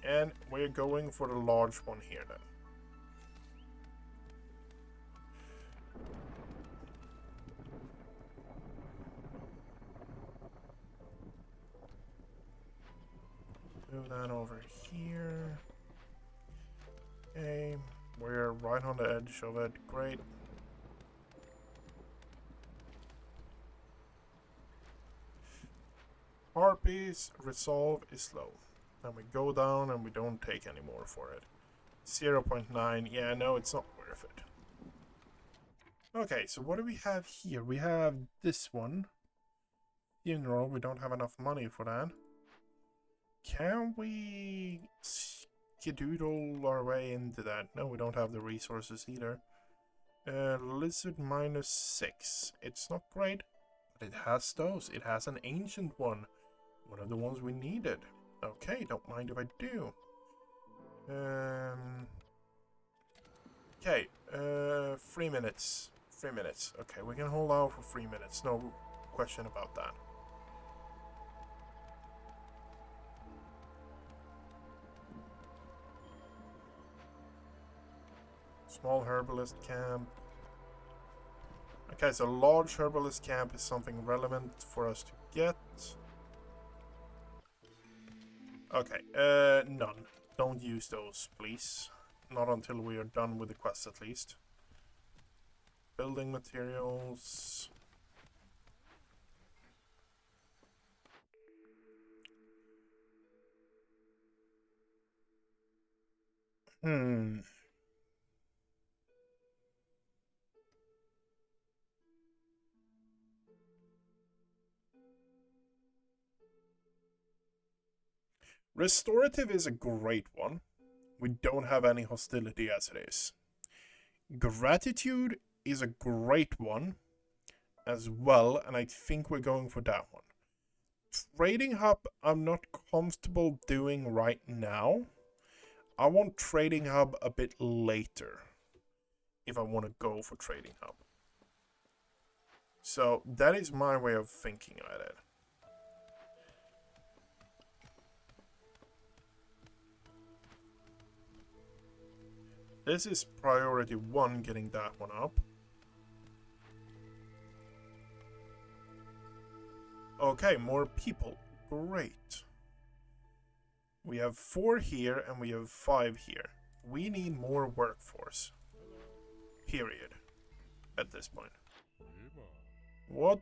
A: And we're going for the large one here then. Move that over here. Okay, we're right on the edge of it. Great. Harpies resolve is low. Then we go down and we don't take any more for it. 0.9. Yeah, no, it's not worth it. Okay, so what do we have here? We have this one. Funeral, we don't have enough money for that. Can we skedoodle our way into that? No, we don't have the resources either. Lizard -6. It's not great, but it has those. It has an ancient one. One of the ones we needed. Okay, don't mind if I do. Okay, 3 minutes. 3 minutes. Okay, we can hold out for 3 minutes. No question about that. Small herbalist camp. Okay, so large herbalist camp is something relevant for us to get. Okay, none. Don't use those, please. Not until we are done with the quest, at least. Building materials. Hmm. Restorative is a great one. We don't have any hostility as it is. Gratitude is a great one as well, and I think we're going for that one. Trading Hub, I'm not comfortable doing right now. I want Trading Hub a bit later if I want to go for Trading Hub. So that is my way of thinking about it. This is priority 1, getting that one up. Okay, more people. Great. We have 4 here and we have 5 here. We need more workforce. Period. At this point. What?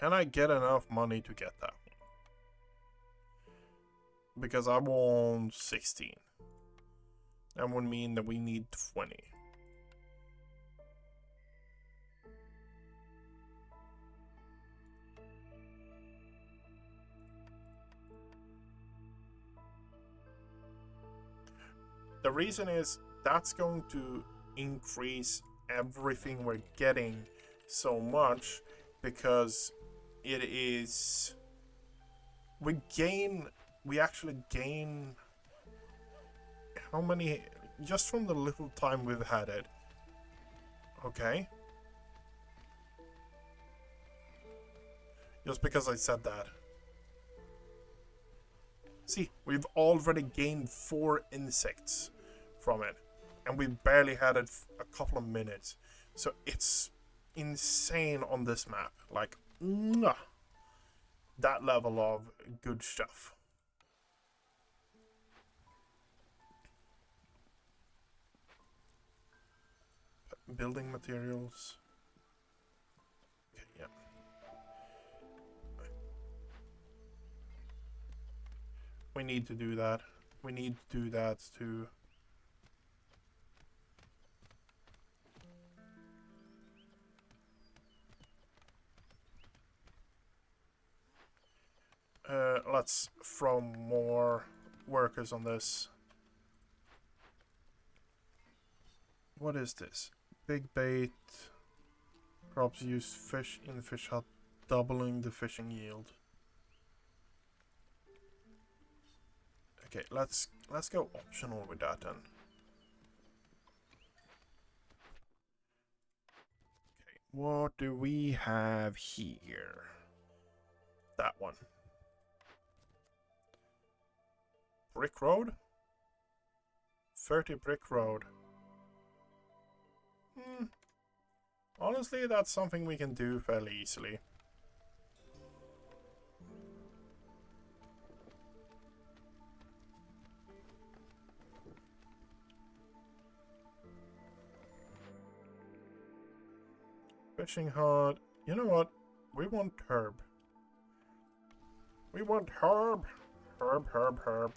A: Can I get enough money to get that one? Because I want 16. That would mean that we need 20. The reason is that's going to increase everything we're getting so much because it is... We actually gain... How many... Just from the little time we've had it. Okay. Just because I said that. See, we've already gained 4 insects from it. And we barely had it a couple of minutes. So it's insane on this map. Like, that level of good stuff. Building materials. Okay, yeah. We need to do that. We need to do that too. Let's throw more workers on this. What is this? Big bait. Crops use fish in the fish hut, doubling the fishing yield. Okay, let's go optional with that then. Okay, what do we have here? That one. Brick road? 30 brick road. Honestly, that's something we can do fairly easily. Fishing hut. You know what? We want herb. We want herb. Herb.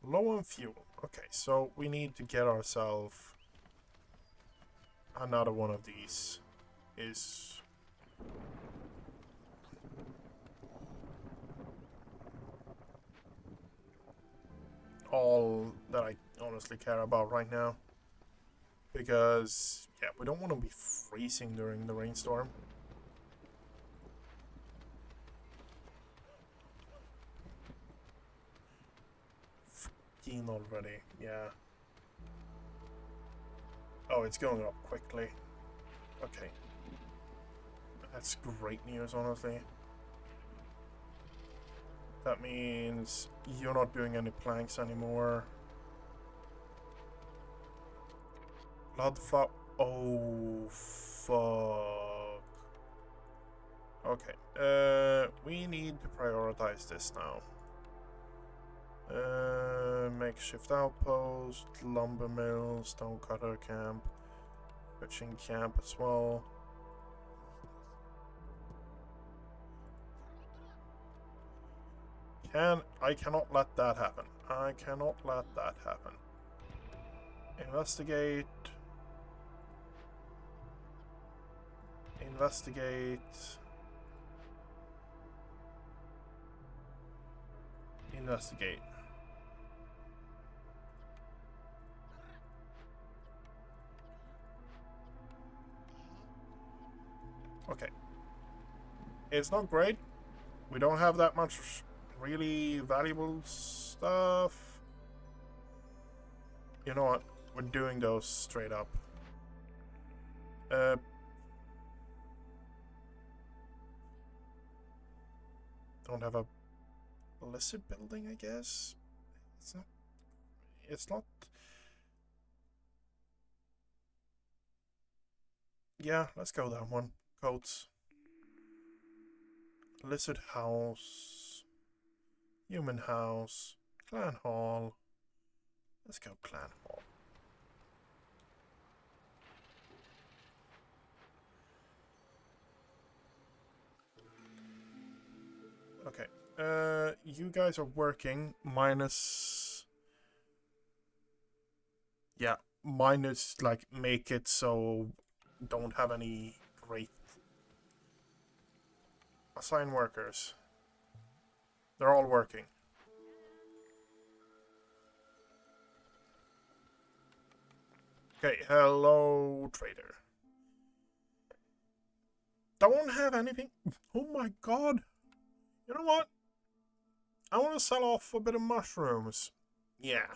A: Low on fuel. Okay, so we need to get ourselves another one of these. Is all that I honestly care about right now. Because, yeah, we don't want to be freezing during the rainstorm. Already, yeah. Oh, it's going up quickly. Okay. That's great news, honestly. That means you're not doing any planks anymore. Bloodflower. Oh, fuck. Okay. We need to prioritize this now. Makeshift outpost, lumber mill, stonecutter camp, fishing camp as well. I cannot let that happen. I cannot let that happen. Investigate. Investigate. Investigate. Okay. It's not great. We don't have that much really valuable stuff. You know what? We're doing those straight up. Don't have a illicit building, I guess. It's not. Yeah, let's go that one. Coats. Illicit house. Human house. Clan hall. Let's go clan hall. Okay. You guys are working minus... Yeah, minus, like, make it so don't have any great... Assign workers. They're all working. Okay, hello, trader. Don't have anything. Oh my god. You know what? I want to sell off a bit of mushrooms. Yeah.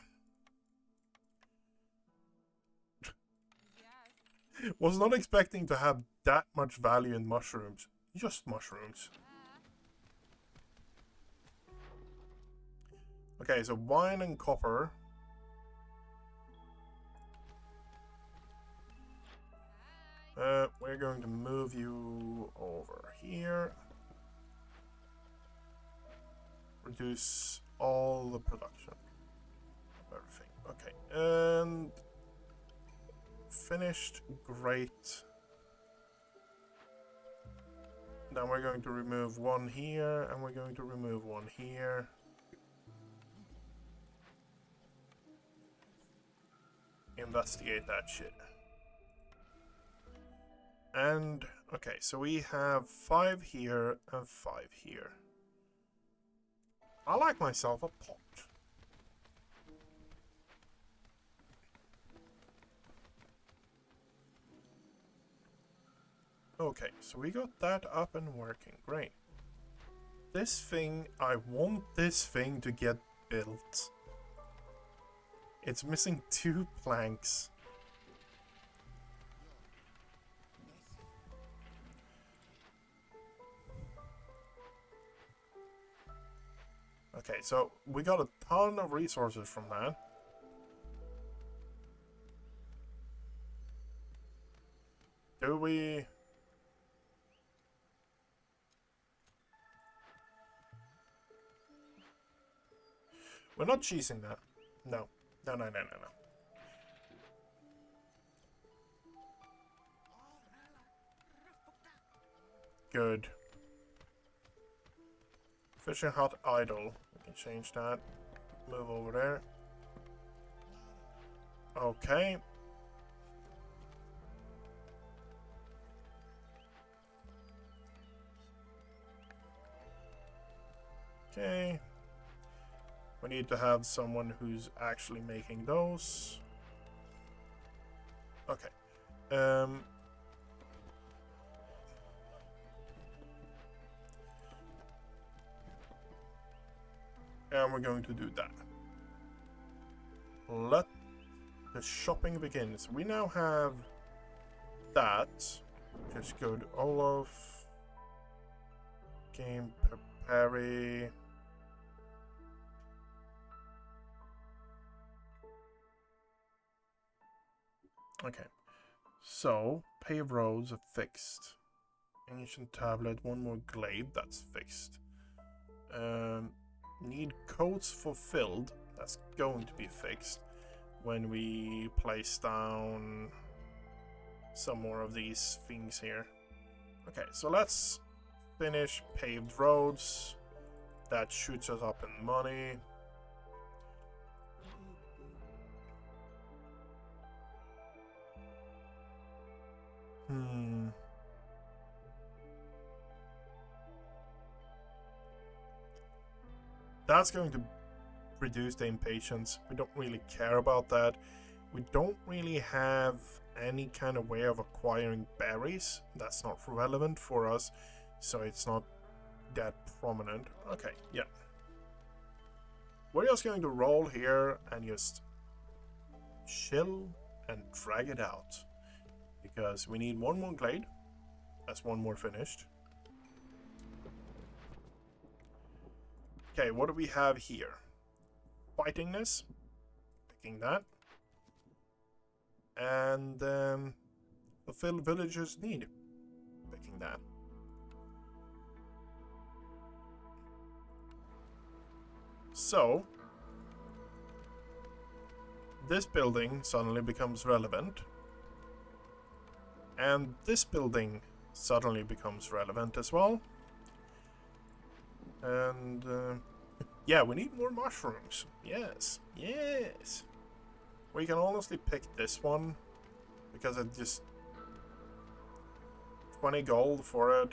A: Was not expecting to have that much value in mushrooms. Just mushrooms. Okay, so wine and copper. We're going to move you over here. Reduce all the production of everything. Okay, and finished. Great. Then we're going to remove one here, and we're going to remove one here. Investigate that shit. And, okay, so we have 5 here and 5 here. I like myself a pot. Okay, so we got that up and working. Great. This thing, I want this thing to get built. It's missing 2 planks. Okay, so we got a ton of resources from that. Do we... We're not cheesing that. No. No, no, no, no, no. Good. Fishing hut idle. We can change that. Move over there. Okay. Okay. We need to have someone who's actually making those. Okay. And we're going to do that. Let the shopping begin. So we now have that, which is good. Olaf. Game Perry. Okay. So, paved roads are fixed. Ancient tablet, one more glade, that's fixed. Need codes fulfilled, that's going to be fixed when we place down some more of these things here. Okay, so let's finish paved roads. That shoots us up in money. That's going to reduce the impatience. We don't really care about that. We don't really have any kind of way of acquiring berries. That's not relevant for us, so it's not that prominent. Okay, yeah. We're just going to roll here and just chill and drag it out. Because we need one more glade. That's one more finished. Okay, what do we have here? Fightingness. Picking that. And fulfill villagers' need. Picking that. So, this building suddenly becomes relevant. And this building suddenly becomes relevant as well. And, yeah, we need more mushrooms. Yes, yes. We can honestly pick this one, because it just... 20 gold for it.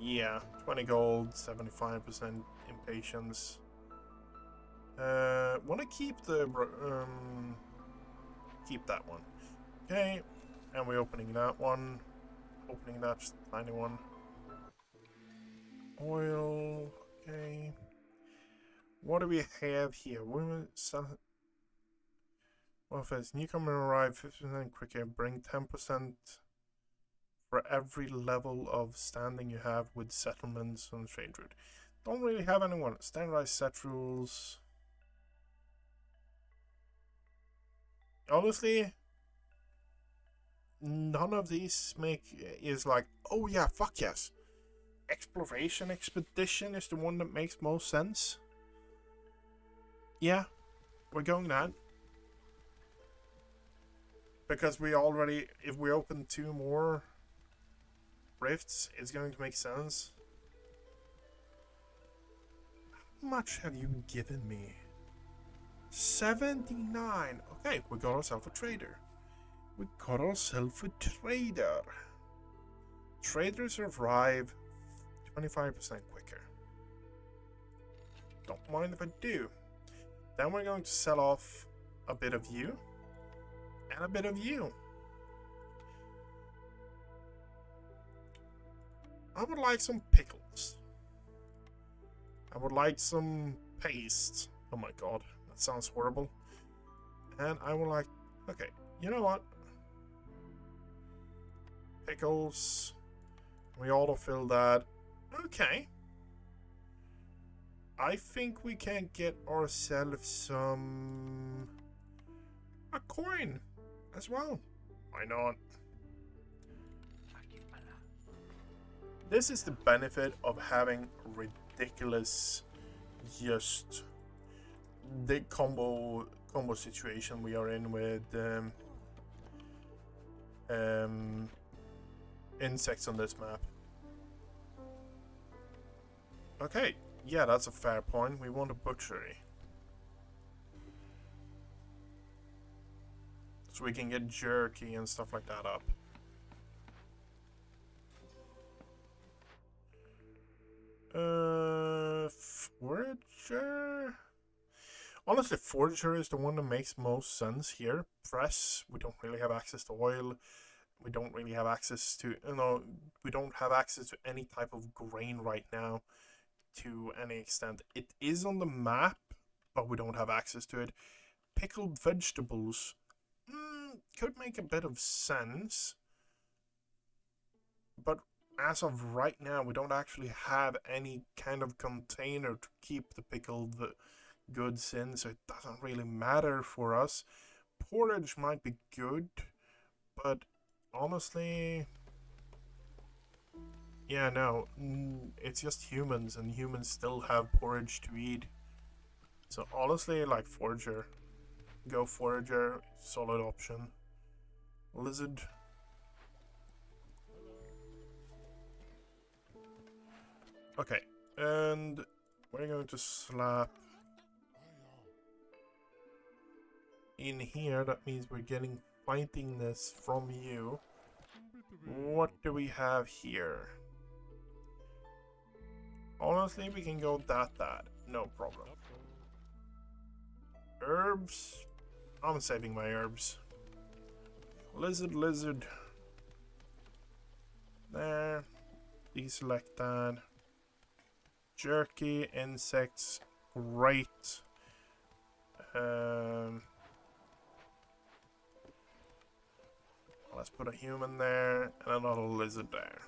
A: Yeah, 20 gold, 75% impatience. Wanna keep the... keep that one. Okay, and we're opening that one. Opening that tiny one. Oil, okay. What do we have here? Women sell. Well, if it's newcomer arrive 50% quicker, bring 10% for every level of standing you have with settlements on the trade route. Don't really have anyone. Standardized set rules. Honestly, none of these is like, oh yeah, fuck yes. Exploration expedition is the one that makes most sense. Yeah, we're going that. Because we already, if we open 2 more rifts, it's going to make sense. How much have you given me? 79. Okay, we got ourselves a trader. We got ourselves a trader. Traders arrive 25% quicker. Don't mind if I do. Then we're going to sell off a bit of you and a bit of you. I would like some pickles. I would like some paste. Oh my god, that sounds horrible. And I would like... Okay, you know what? Pickles. We autofill that. Okay. I think we can get ourselves some... a coin as well. Why not? This is the benefit of having ridiculous, just the combo situation we are in with insects on this map. Okay, yeah, that's a fair point. We want a butchery. So we can get jerky and stuff like that up. Forager? Honestly, Forager is the one that makes most sense here. Press, we don't really have access to oil. We don't really have access to, we don't have access to any type of grain right now to any extent. It is on the map, but we don't have access to it. Pickled vegetables could make a bit of sense, but as of right now, we don't actually have any kind of container to keep the pickled goods in, so it doesn't really matter for us. porridge might be good, but honestly, yeah, no, it's just humans, and humans still have porridge to eat. So honestly, like forager, go forager, solid option. Lizard. Okay, and we're going to slap in here. That means we're getting fightingness from you. What do we have here? Honestly, we can go that. No problem. Herbs. I'm saving my herbs. Lizard. There. Deselect that. Jerky, insects. Great. Let's put a human there and another lizard there.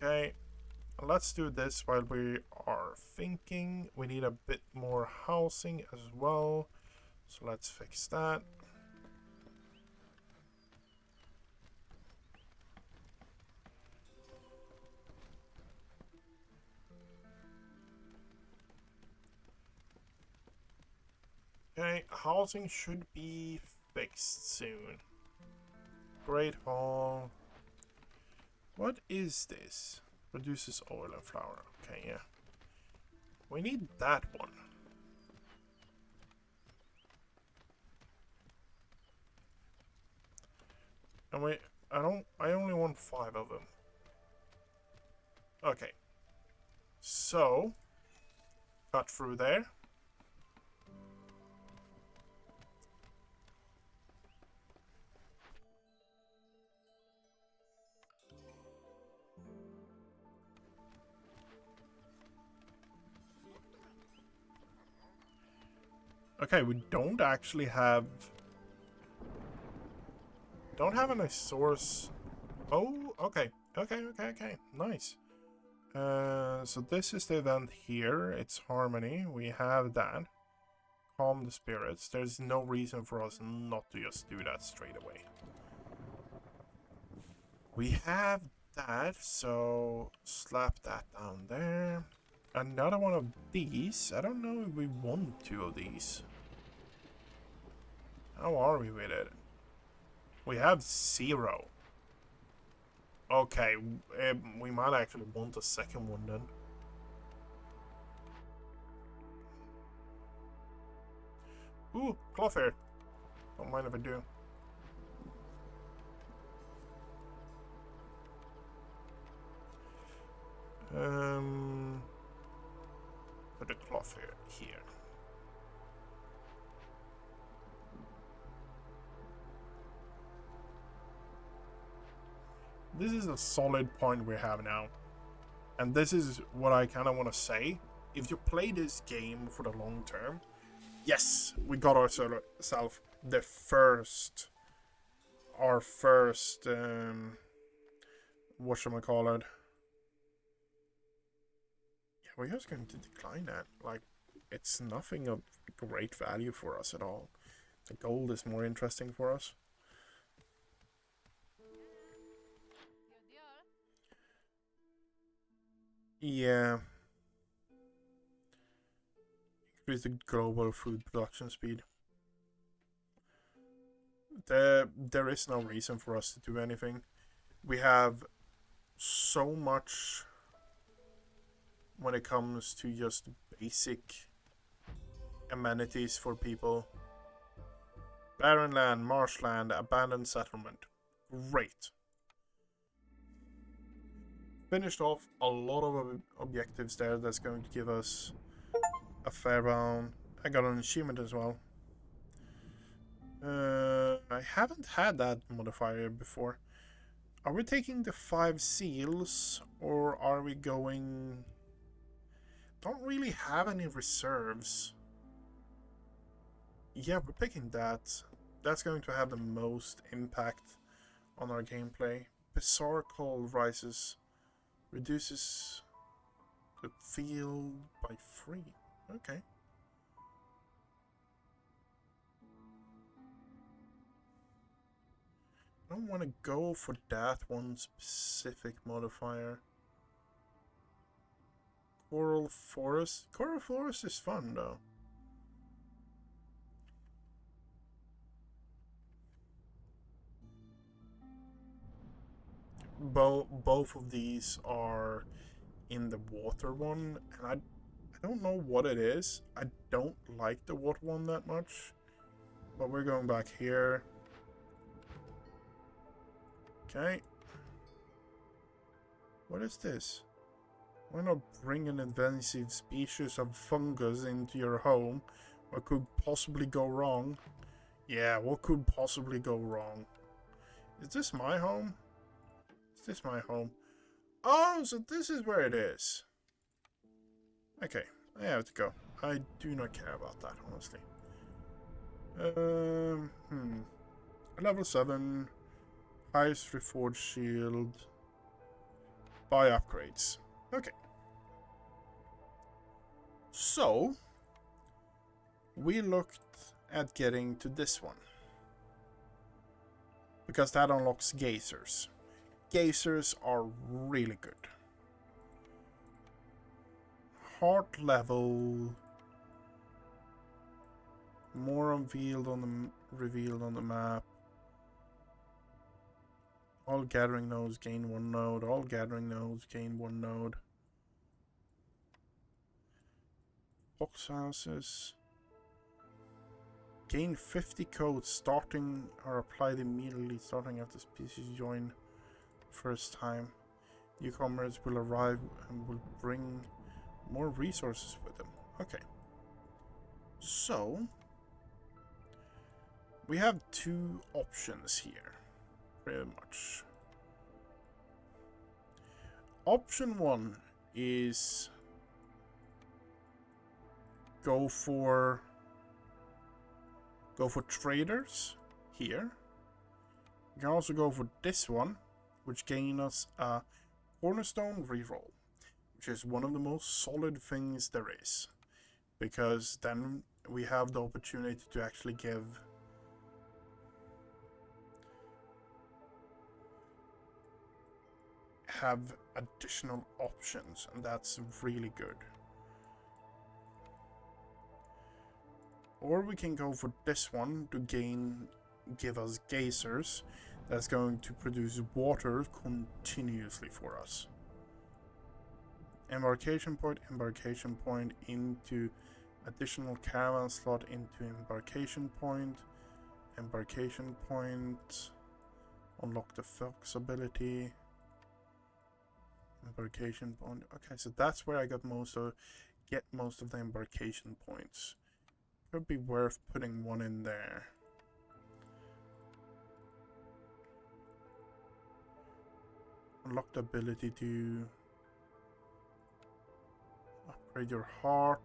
A: Okay, let's do this while we are thinking. We need a bit more housing as well, so let's fix that. Okay, housing should be fixed soon. Great Hall. What is this? Produces oil and flour. Okay, yeah. We need that one. And I only want 5 of them. Okay. So, cut through there. Okay, we don't actually have... Don't have any source... Oh, okay. Okay. Nice. So this is the event here. It's Harmony. We have that. Calm the spirits. There's no reason for us not to just do that straight away. We have that, so slap that down there. Another one of these. I don't know if we want 2 of these. How are we with it? We have 0. Okay, we might actually want a second one then. Ooh, Clothair. Don't mind if I do. Put the Clothair here. This is a solid point we have now. And this is what I kind of want to say. If you play this game for the long term, yes, we got ourselves the first... Our first... whatchamacallit? Yeah, we're just going to decline that. Like, it's nothing of great value for us at all. The gold is more interesting for us. Yeah. Increase the global food production speed. There is no reason for us to do anything. We have so much when it comes to just basic amenities for people. Barren land, marshland, abandoned settlement. Great. Finished off a lot of objectives there. That's going to give us a fair amount. I got an achievement as well. I haven't had that modifier before. Are we taking the 5 seals, or are we going... Don't really have any reserves. Yeah, we're picking that. That's going to have the most impact on our gameplay. Bizarre Cold rises. Reduces the field by 3. Okay. I don't want to go for that one specific modifier. Coral Forest. Coral Forest is fun, though. Both of these are in the water one, and I don't know what it is. I don't like the water one that much. But we're going back here. Okay. What is this? Why not bring an invasive species of fungus into your home? What could possibly go wrong? Yeah, what could possibly go wrong? Is this my home? Is this my home? Oh, so this is where it is. Okay, I have to go. I do not care about that, honestly. Level 7. Highest Reforged Shield. Buy upgrades. Okay. So, we looked at getting to this one. Because that unlocks geysers. Geysers are really good. Heart level. More revealed on the map. All gathering nodes gain 1 node. All gathering nodes gain 1 node. Box houses. Gain 50 codes starting or applied immediately starting after species join first time. Newcomers will arrive and will bring more resources with them. Okay. So, we have 2 options here. Pretty much. Option 1 is go for traders here. You can also go for this one, which gains us a cornerstone reroll, which is one of the most solid things there is, because then we have the opportunity to actually have additional options, and that's really good. Or we can go for this one to give us geysers that's going to produce water continuously for us. Embarkation point into additional caravan slot into embarkation point, unlock the fox ability, embarkation point. Okay, so that's where I get most of the embarkation points. Could be worth putting one in there. Unlock the ability to upgrade your heart.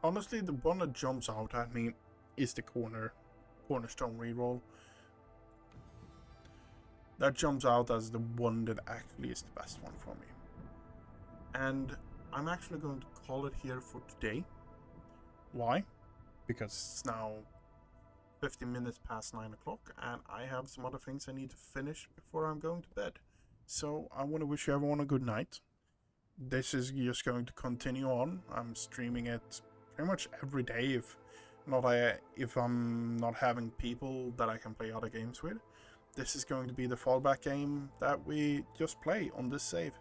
A: Honestly, the one that jumps out at me is the cornerstone reroll. That jumps out as the one that actually is the best one for me. And I'm actually going to call it here for today. Why? Because it's now 15 minutes past 9 o'clock and I have some other things I need to finish before I'm going to bed. So I want to wish everyone a good night. This is just going to continue on. I'm streaming it pretty much every day if I'm not having people that I can play other games with. This is going to be the fallback game that we just play on this save.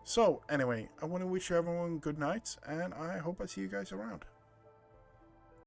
A: So anyway, I want to wish everyone good night and I hope I see you guys around.